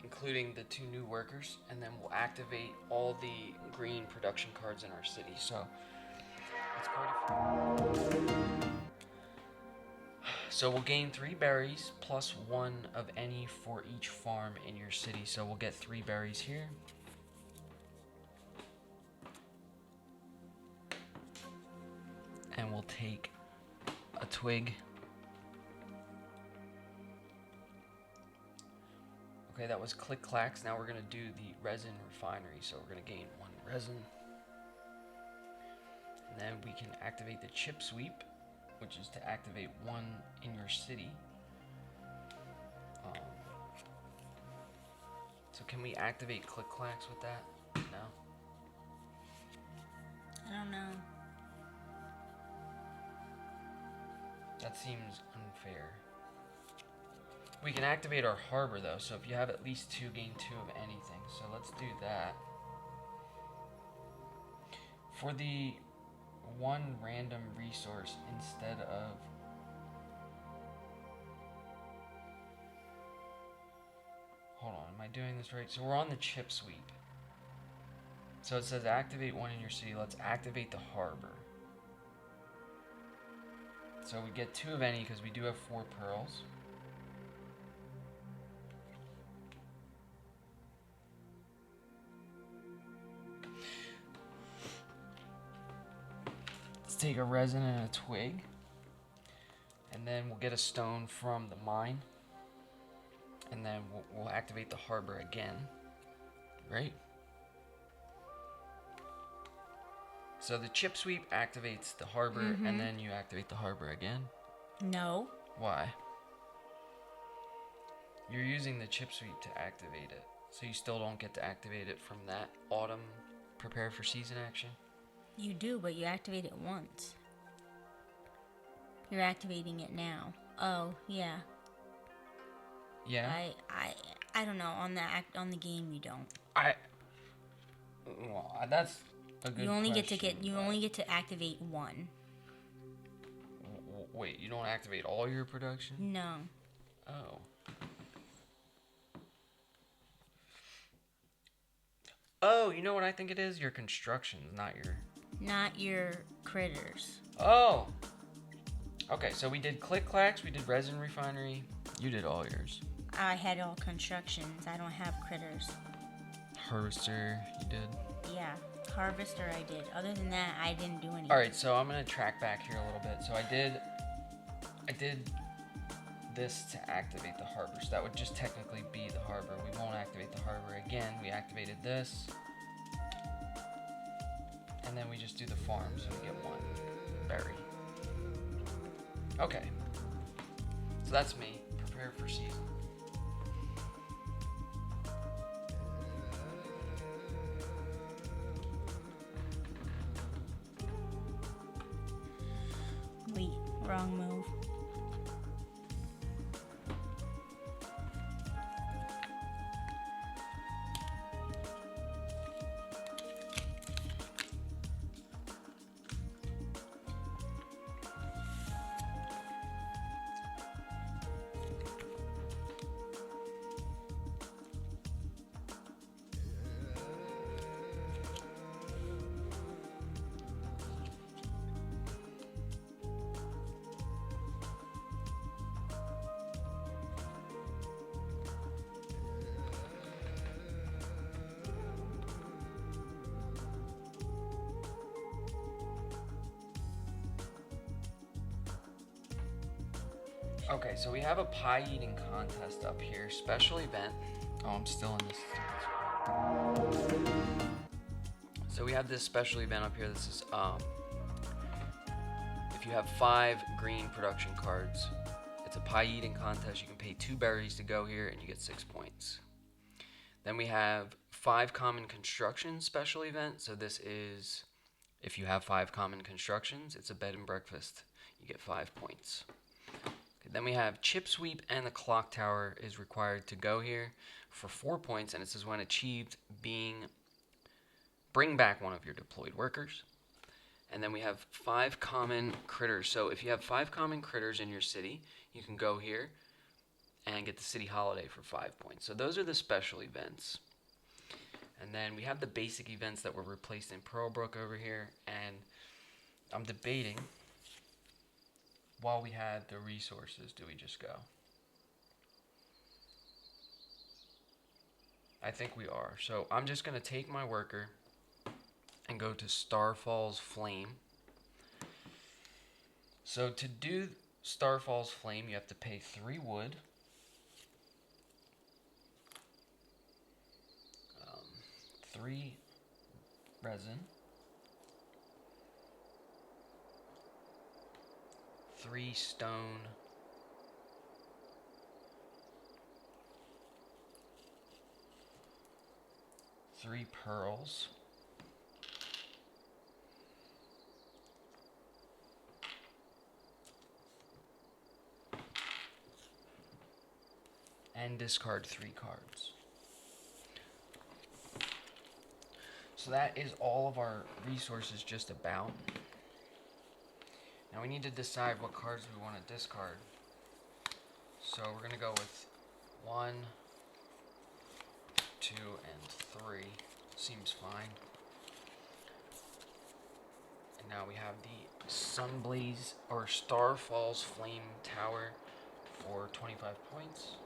Including the 2 new workers, and then we'll activate all the green production cards in our city. So it's quite a few. So we'll gain 3 berries plus 1 of any for each farm in your city. So we'll get 3 berries here. And we'll take a twig. Okay, that was click clacks. Now we're gonna do the resin refinery. So we're gonna gain 1 resin. And then we can activate the chip sweep, which is to activate 1 in your city. So can we activate click clacks with that? No? I don't know. That seems unfair. We can activate our harbor though, so if you have at least 2, gain 2 of anything. So let's do that. For the 1 random resource instead of... Hold on, am I doing this right? So we're on the chip sweep. So it says activate 1 in your city. Let's activate the harbor. So we get 2 of any because we do have 4 pearls. Let's take a resin and a twig. And then we'll get a stone from the mine. And then we'll activate the harbor again. Right? So the chip sweep activates the harbor, and then you activate the harbor again? No. Why? You're using the chip sweep to activate it. So you still don't get to activate it from that autumn prepare for season action? You do, but you activate it once. You're activating it now. Oh, yeah. Yeah? I don't know. On the game you don't. Well, that's a good You only question, you only get to activate 1. Wait, you don't activate all your production? No. Oh. Oh, you know what I think it is? Your constructions, not your critters. Oh! Okay, so we did click clacks, we did resin refinery. You did all yours. I had all constructions. I don't have critters. Harvester, you did. Yeah. Harvester I did. Other than that, I didn't do anything. Alright, so I'm gonna track back here a little bit. So I did this to activate the harbor. So that would just technically be the harbor. We won't activate the harbor again. We activated this. And then we just do the farm, so we get 1 berry. Okay. So that's me. Prepare for season. Wait, wrong move. Okay, so we have a pie eating contest up here. Special event. Oh, I'm still in this. So we have this special event up here. This is if you have 5 green production cards, It's a pie eating contest. You can pay 2 berries to go here, and you get 6 points. Then we have 5 common constructions special event. So this is, if you have 5 common constructions, it's a bed and breakfast. You get 5 points. Okay, then we have chip sweep and the clock tower is required to go here for 4 points, and it says when achieved, bring back one of your deployed workers. And then we have 5 common critters. So if you have 5 common critters in your city, you can go here and get the city holiday for 5 points. So those are the special events. And then we have the basic events that were replaced in Pearlbrook over here. And I'm debating, while we had the resources, do we just go? I think we are. So I'm just going to take my worker and go to Starfall's Flame. So to do Starfall's Flame, you have to pay 3 wood, 3 resin, 3 stone, 3 pearls, and discard 3 cards. So that is all of our resources just about. Now we need to decide what cards we want to discard. So we're going to go with 1, 2, and 3. Seems fine. And now we have the Sunblaze or Starfall's Flame Tower for 25 points.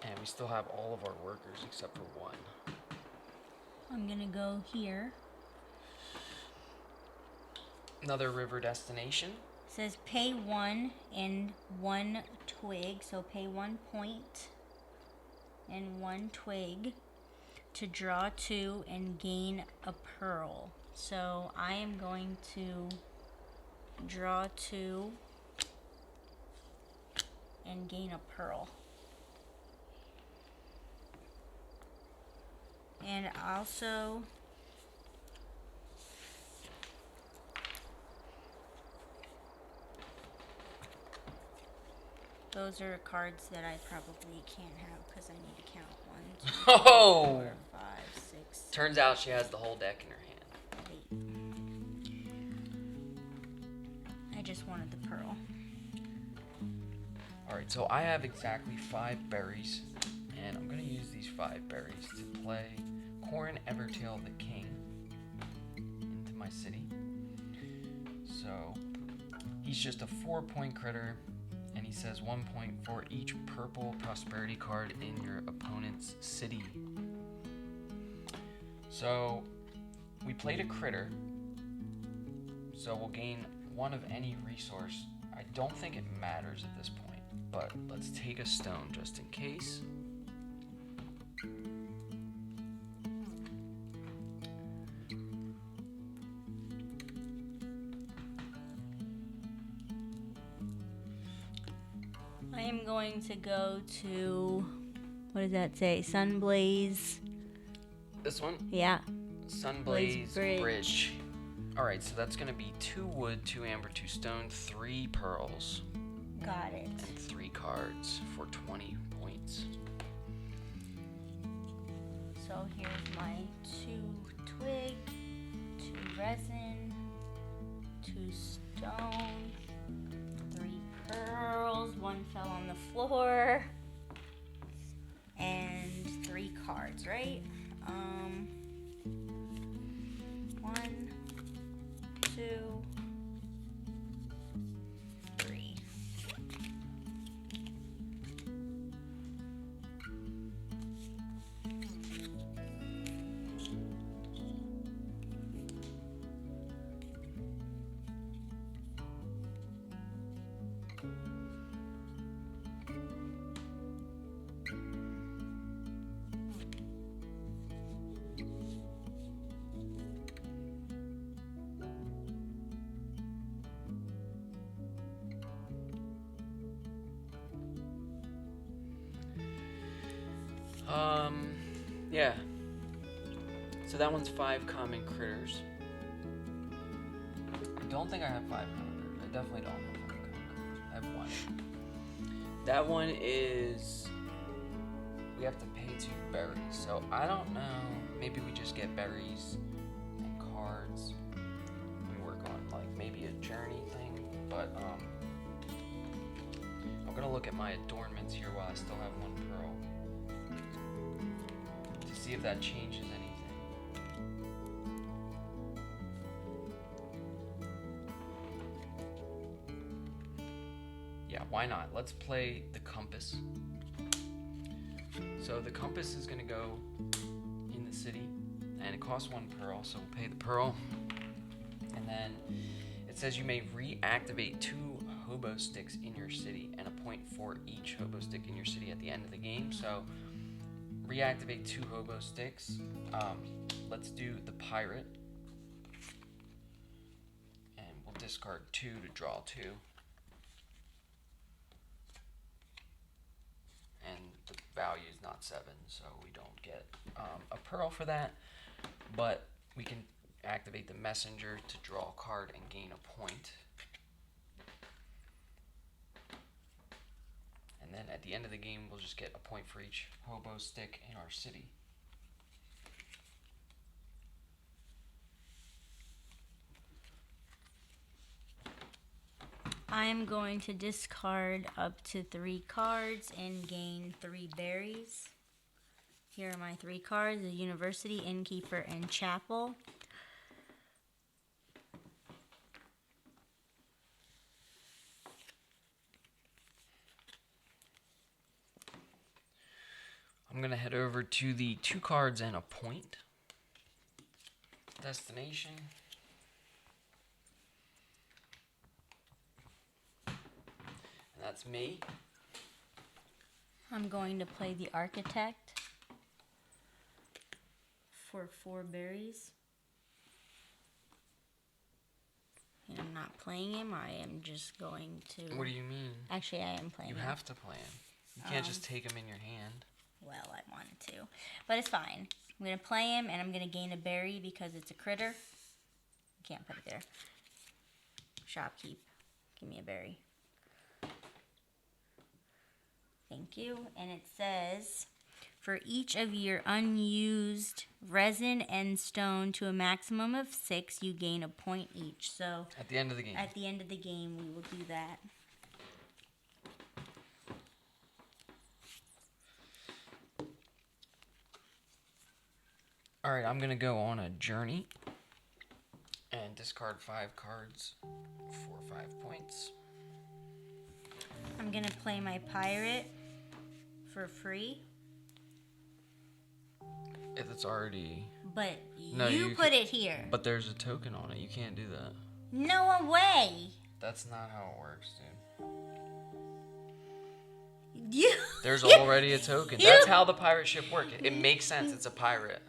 And we still have all of our workers except for 1. I'm gonna go here. Another river destination. It says pay 1 and 1 twig, so pay 1 point and 1 twig to draw 2 and gain a pearl. So I am going to draw 2 and gain a pearl. And also those are cards that I probably can't have because I need to count 1, 2, 3, Oh! 4, 5, 6. Turns out she has the whole deck in her hand. 8. I just wanted the pearl. Alright, so I have exactly 5 berries, and I'm going to use these 5 berries to play Corin Evertail the King into my city. So he's just a 4-point critter, and he says 1 point for each purple prosperity card in your opponent's city. So we played a critter, so we'll gain 1 of any resource. I don't think it matters at this point, but let's take a stone just in case. I am going to go to, what does that say? Sunblaze. This one? Yeah. Sunblaze Bridge. Bridge. Alright, so that's going to be 2 wood, 2 amber, 2 stone, 3 pearls, Got it. and 3 cards for 20 points. So here's my 2 twig, 2 resin, 2 stone, 3 pearls, 1 fell on the floor, and 3 cards, right? 1, 2, 3. Yeah. So that one's 5 common critters. I don't think I have 5 common critters. I definitely don't have 5 common critters. I have 1. That one is... We have to pay 2 berries. So I don't know. Maybe we just get berries and cards. We work on like maybe a journey thing. But I'm gonna look at my adornments here while I still have 1 pearl. To see if that changes anything. Yeah, why not? Let's play the compass. So the compass is gonna go in the city, and it costs 1 pearl, so we'll pay the pearl. And then it says you may reactivate 2 hobo sticks in your city, and a point for each hobo stick in your city at the end of the game. So reactivate 2 hobo sticks. Let's do the pirate, and we'll discard 2 to draw 2. And the value is not 7, so we don't get a pearl for that. But we can activate the messenger to draw a card and gain a point. And then at the end of the game, we'll just get a point for each hobo stick in our city. I am going to discard up to 3 cards and gain 3 berries. Here are my 3 cards: the University, Innkeeper, and Chapel. I'm going to head over to the 2 cards and a point. Destination. And that's me. I'm going to play the Architect for 4 berries. And I'm not playing him. I am just going to... What do you mean? Actually, I am playing You him. have to play him. You can't just take him in your hand. Well, I wanted to. But it's fine. I'm going to play him, and I'm going to gain a berry because it's a critter. Can't put it there. Shopkeep. Give me a berry. Thank you. And it says, for each of your unused resin and stone to a maximum of 6, you gain a point each. So At the end of the game. at the end of the game, we will do that. Alright, I'm going to go on a journey and discard 5 cards for 5 points. I'm going to play my pirate for free. If it's already... But No, you you put it here. But there's a token on it. You can't do that. No way. That's not how it works, dude. You. There's already a token. That's how the pirate ship works. It makes sense. It's a pirate.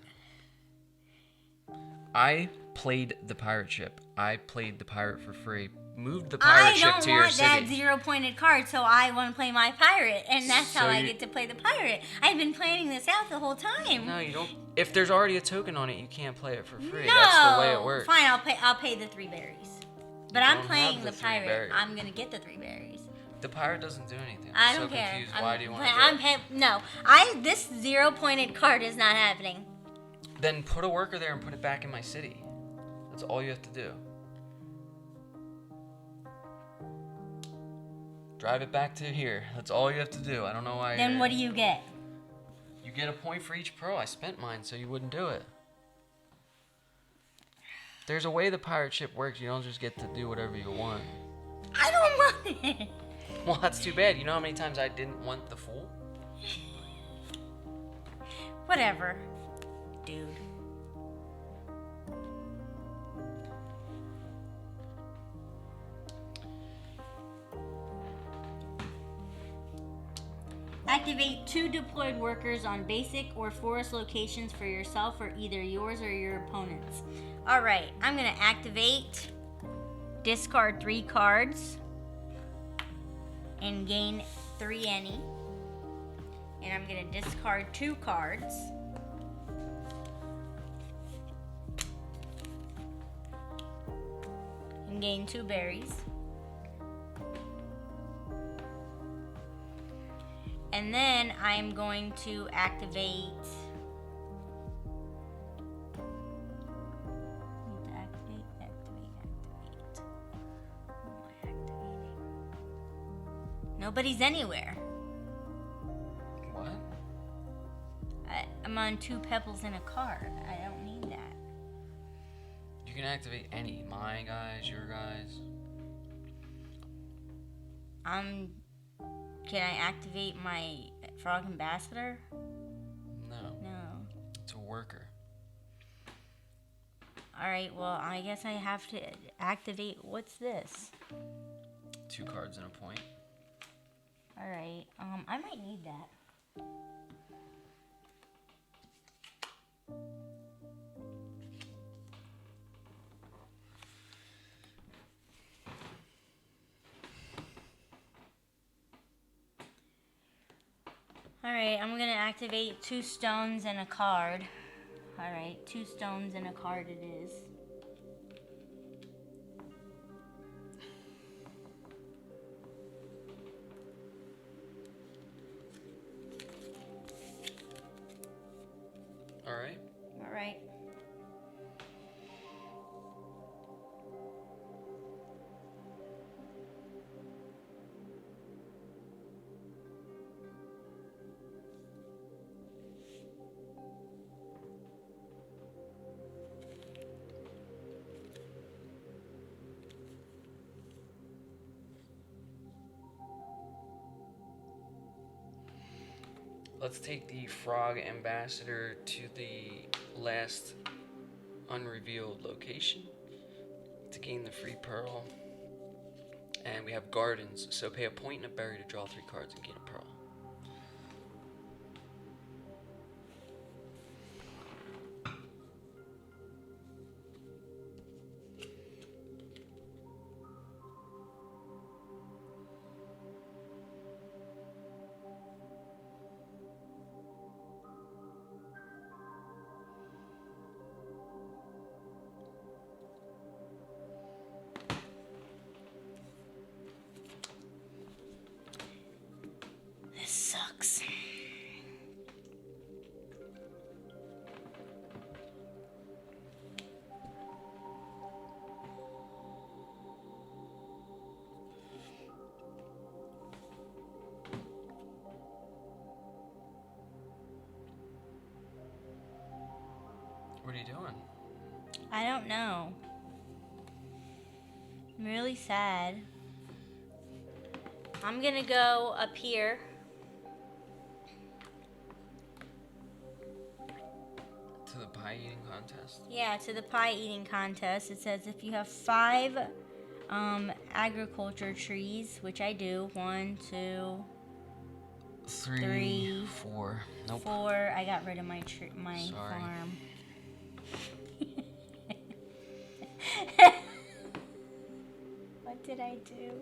I played the pirate ship. I played the pirate for free. Moved the pirate ship to your city. I don't want that 0-pointed card, so I want to play my pirate, and that's So how I get to play the pirate. I've been planning this out the whole time. No, you don't. If there's already a token on it, you can't play it for free. No. That's the way it works. Fine, I'll pay the 3 berries. But You I'm don't playing have the the 3 pirate. berries. I'm gonna get the 3 berries. The pirate doesn't do anything. I I'm don't so care. confused. Why do you want to No, this 0-pointed card is not happening. Then put a worker there and put it back in my city. That's all you have to do. Drive it back to here. That's all you have to do. I don't know why. Then what do you get? You get a point for each pearl. I spent mine, so you wouldn't do it. There's a way the pirate ship works. You don't just get to do whatever you want. I don't want it. Well, that's too bad. You know how many times I didn't want the fool? Whatever, dude. Activate 2 deployed workers on basic or forest locations for yourself or either yours or your opponent's. Alright, I'm going to activate, discard 3 cards, and gain 3 any. And I'm going to discard 2 cards. And gain 2 berries. And then I'm going to activate. Nobody's anywhere. What? I'm on 2 pebbles in a card. I don't need that. You can activate any. My guys, your guys. Can I activate my frog ambassador? No. No. It's a worker. Alright, well, I guess I have to activate. What's this? 2 cards and a point. Alright, I might need that. Alright, I'm gonna activate 2 stones and a card. Alright, 2 stones and a card it is. Alright. Alright. Let's take the frog ambassador to the last unrevealed location to gain the free pearl. And we have gardens, so pay a point and a berry to draw 3 cards and gain a pearl. This sucks. What are you doing? I don't know. I'm really sad. I'm gonna go up here. To the pie eating contest? Yeah, to the pie eating contest. It says if you have 5 agriculture trees, which I do. 1, 2, 3, 4. Nope. 4. I got rid of my Sorry. farm. What did I do?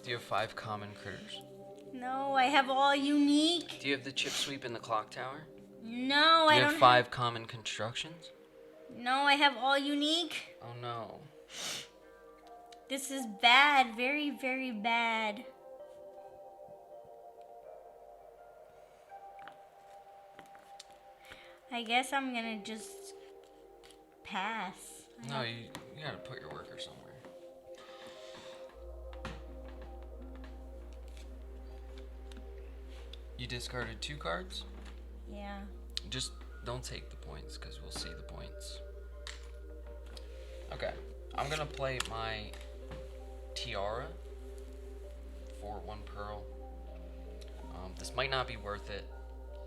Do you have 5 common critters? No, I have all unique. Do you have the chip sweep in the clock tower? No, Do I you don't have 5 common constructions? No, I have all unique. Oh no. This is bad. Very, very bad. I guess I'm gonna just pass. No, you gotta put your worker somewhere. You discarded 2 cards? Yeah. Just don't take the points, because we'll see the points. Okay, I'm gonna play my tiara for 1 pearl. This might not be worth it.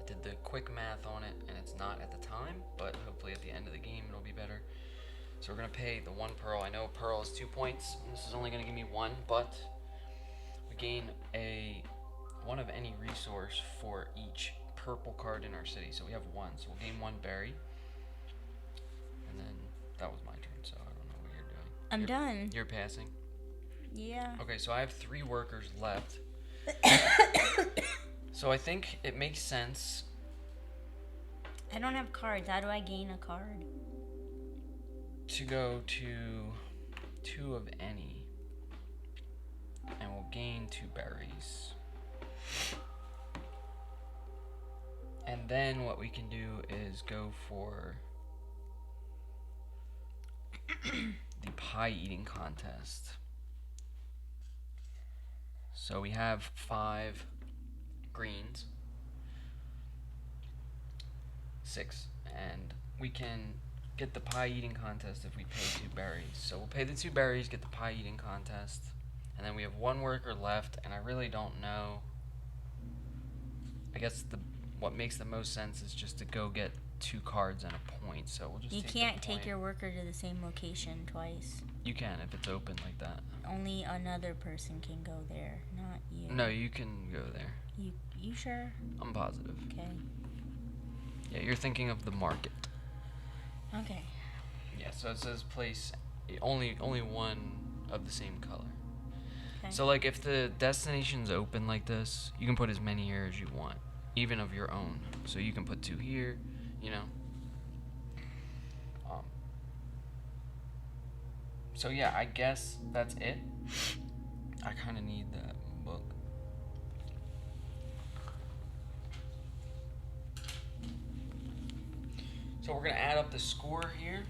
I did the quick math on it, and it's not at the time, but hopefully at the end of the game it'll be better. So we're gonna pay the 1 pearl. I know pearl is 2 points, and this is only gonna give me 1, but we gain one of any resource for each purple card in our city. So we have 1, so we'll gain 1 berry. And then that was my turn, so I don't know what you're doing. I'm done. You're passing. Yeah. Okay, so I have 3 workers left. So I think it makes sense. I don't have cards. How do I gain a card? To go to 2 of any, and we'll gain 2 berries. And then what we can do is go for the pie eating contest. So we have 5 greens, 6, and we can get the pie eating contest if we pay 2 berries. So we'll pay the 2 berries, get the pie eating contest, and then we have 1 worker left, and I really don't know. I guess what makes the most sense is just to go get 2 cards and a point. So we'll just. You take can't the take point. your worker to the same location twice. You can if it's open like that. Only another person can go there, not you. No, you can go there. You sure? I'm positive. Okay. Yeah, you're thinking of the market. Okay. Yeah, so it says place only one of the same color. Okay. So like if the destination's open like this, you can put as many here as you want, even of your own. So you can put 2 here, you know. So yeah, I guess that's it. I kind of need that book. So we're gonna add up the score here.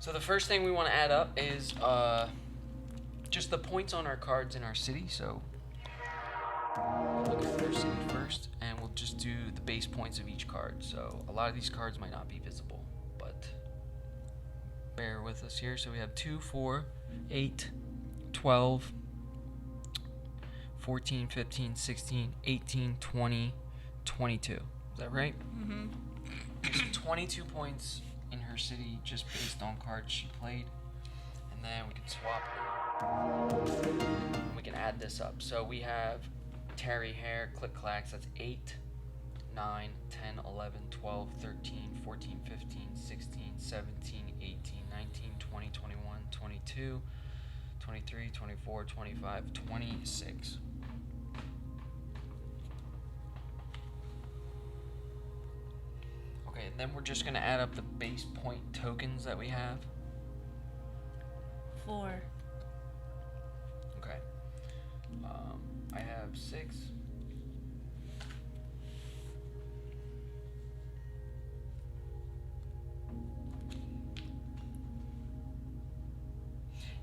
So the first thing we want to add up is just the points on our cards in our city. So we'll look at our city first, and we'll just do the base points of each card. So a lot of these cards might not be visible, but bear with us here. So we have 2, 4, 8, 12, 14, 15, 16, 18, 20, 22. Is that right? Mm-hmm. There's 22 points in her city just based on cards she played. And then we can swap and we can add this up. So we have Terry Hare, Click Clacks, that's 8, 9, 10, 11, 12, 13, 14, 15, 16, 17, 18, 19, 20, 21, 22, 23, 24, 25, 26. Okay, and then we're just going to add up the base point tokens that we have. 4. Okay. I have 6.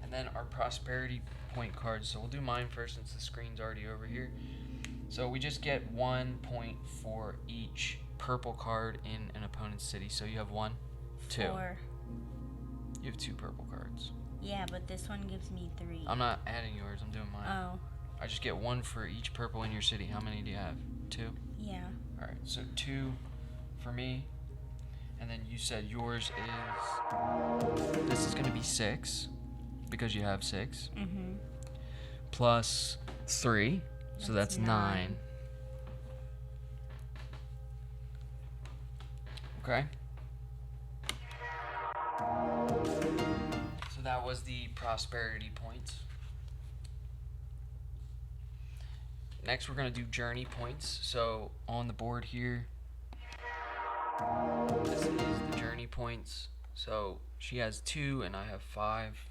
And then our prosperity point cards. So we'll do mine first since the screen's already over here. So we just get 1 point for each purple card in an opponent's city. So you have 1, 2. 4. You have 2 purple cards. Yeah, but this one gives me 3. I'm not adding yours. I'm doing mine. Oh. I just get 1 for each purple in your city. How many do you have? 2? Yeah. All right, so 2 for me. And then you said yours is, this is going to be 6 because you have 6. Mm-hmm. Plus 3, so that's 9. Okay. So that was the prosperity points. Next, we're going to do journey points. So on the board here, this is the journey points. So she has 2 and I have 5.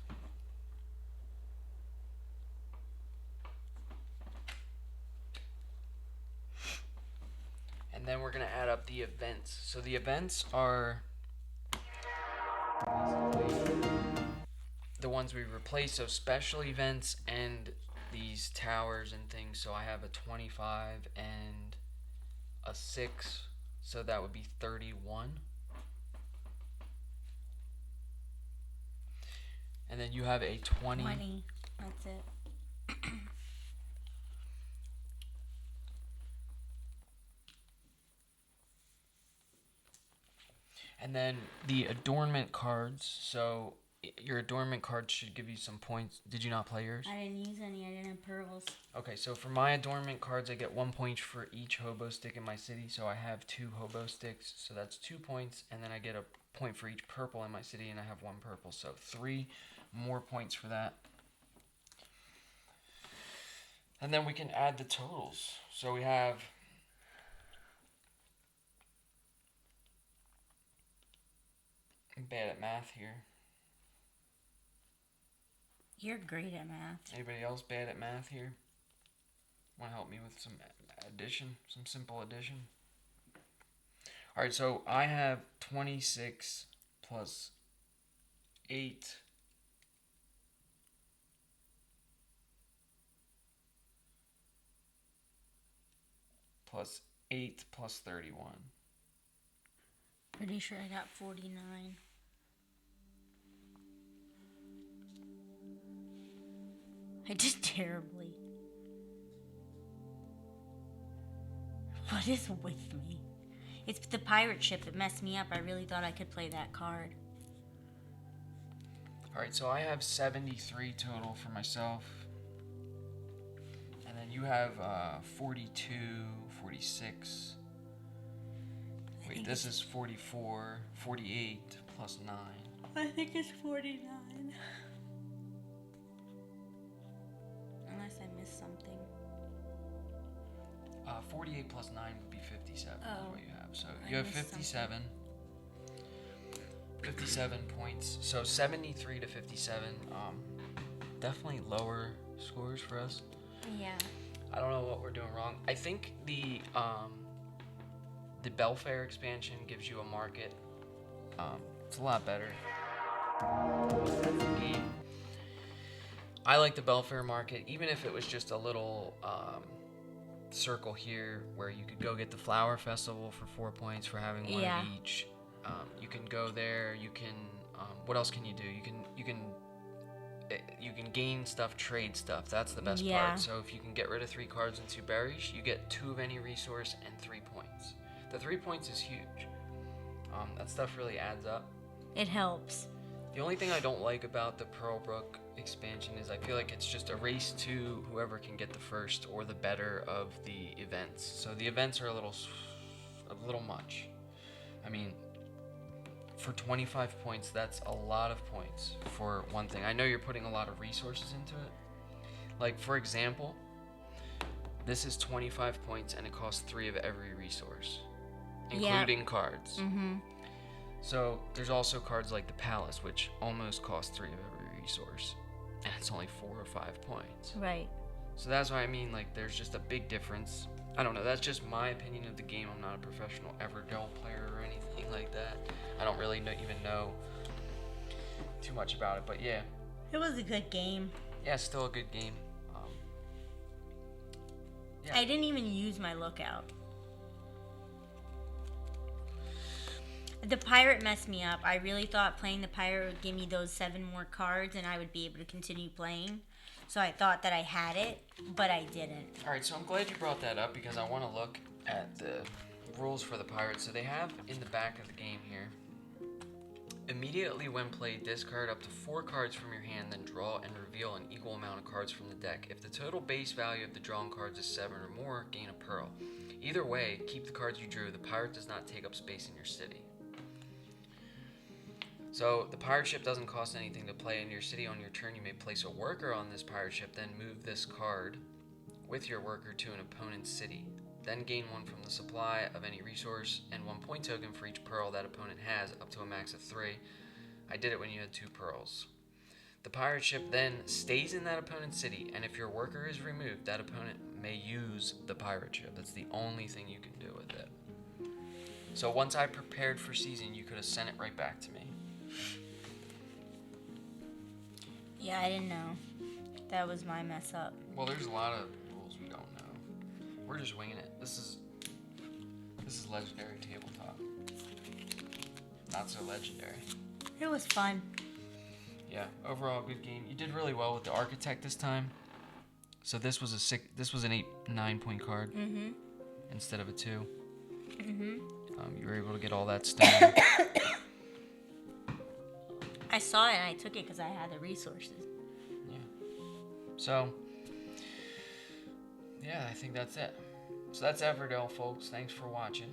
And then we're going to add up the events. So the events are basically the ones we replace. So special events and these towers and things. So I have a 25 and a 6. So that would be 31. And then you have a 20. 20. That's it. And then the adornment cards. So your adornment card should give you some points. Did you not play yours? I didn't use any. I didn't have pearls. Okay, so for my adornment cards, I get 1 point for each hobo stick in my city. So I have 2 hobo sticks, so that's 2 points, and then I get a point for each purple in my city, and I have 1 purple, so 3 more points for that. And then we can add the totals. So we have I'm bad at math here. You're great at math. Anybody else bad at math here? Want to help me with some addition, some simple addition? All right, so I have 26 plus 8 plus 8 plus 31. Pretty sure I got 49. I did terribly. What is with me? It's the pirate ship that messed me up. I really thought I could play that card. All right, so I have 73 total for myself. And then you have 42, 46. Wait, this is 44, 48 plus 9. I think it's 49. Unless I missed something. 48 plus 9 would be 57 is what you have. So I you have missed 57. 57 points. So 73 to 57. Definitely lower scores for us. Yeah. I don't know what we're doing wrong. I think the Belfair expansion gives you a market. It's a lot better. Game. I like the Belfair market, even if it was just a little circle here where you could go get the flower festival for 4 points for having one of each. You can go there. You can. What else can you do? You can gain stuff, trade stuff. That's the best part. So if you can get rid of 3 cards and 2 berries, you get 2 of any resource and 3 points. The 3 points is huge. That stuff really adds up. It helps. The only thing I don't like about the Pearlbrook expansion is I feel like it's just a race to whoever can get the first or the better of the events. So the events are a little much. I mean, for 25 points, that's a lot of points for one thing. I know you're putting a lot of resources into it. Like, for example, this is 25 points and it costs 3 of every resource, including cards. Mm-hmm. So there's also cards like the Palace, which almost cost 3 of every resource, and it's only 4 or 5 points. Right. So that's why I mean, like, there's just a big difference. I don't know, that's just my opinion of the game. I'm not a professional Everdell player or anything like that. I don't really even know too much about it, but yeah. It was a good game. Yeah, still a good game. Yeah. I didn't even use my lookout. The pirate messed me up. I really thought playing the pirate would give me those 7 more cards and I would be able to continue playing. So I thought that I had it, but I didn't. Alright, so I'm glad you brought that up because I want to look at the rules for the pirates. So they have in the back of the game here, immediately when played, discard up to 4 cards from your hand, then draw and reveal an equal amount of cards from the deck. If the total base value of the drawn cards is 7 or more, gain a pearl. Either way, keep the cards you drew. The pirate does not take up space in your city. So the pirate ship doesn't cost anything to play in your city. On your turn, you may place a worker on this pirate ship, then move this card with your worker to an opponent's city. Then gain 1 from the supply of any resource and 1 point token for each pearl that opponent has, up to a max of 3. I did it when you had 2 pearls. The pirate ship then stays in that opponent's city, and if your worker is removed, that opponent may use the pirate ship. That's the only thing you can do with it. So once I prepared for season, you could have sent it right back to me. Yeah, I didn't know. That was my mess up. Well, there's a lot of rules we don't know. We're just winging it. This is legendary tabletop. Not so legendary. It was fun. Yeah, overall good game. You did really well with the architect this time. So this was an 9 point card instead of a 2. You were able to get all that stone. I saw it and I took it because I had the resources. Yeah. So, yeah, I think that's it. So that's Everdell, folks. Thanks for watching.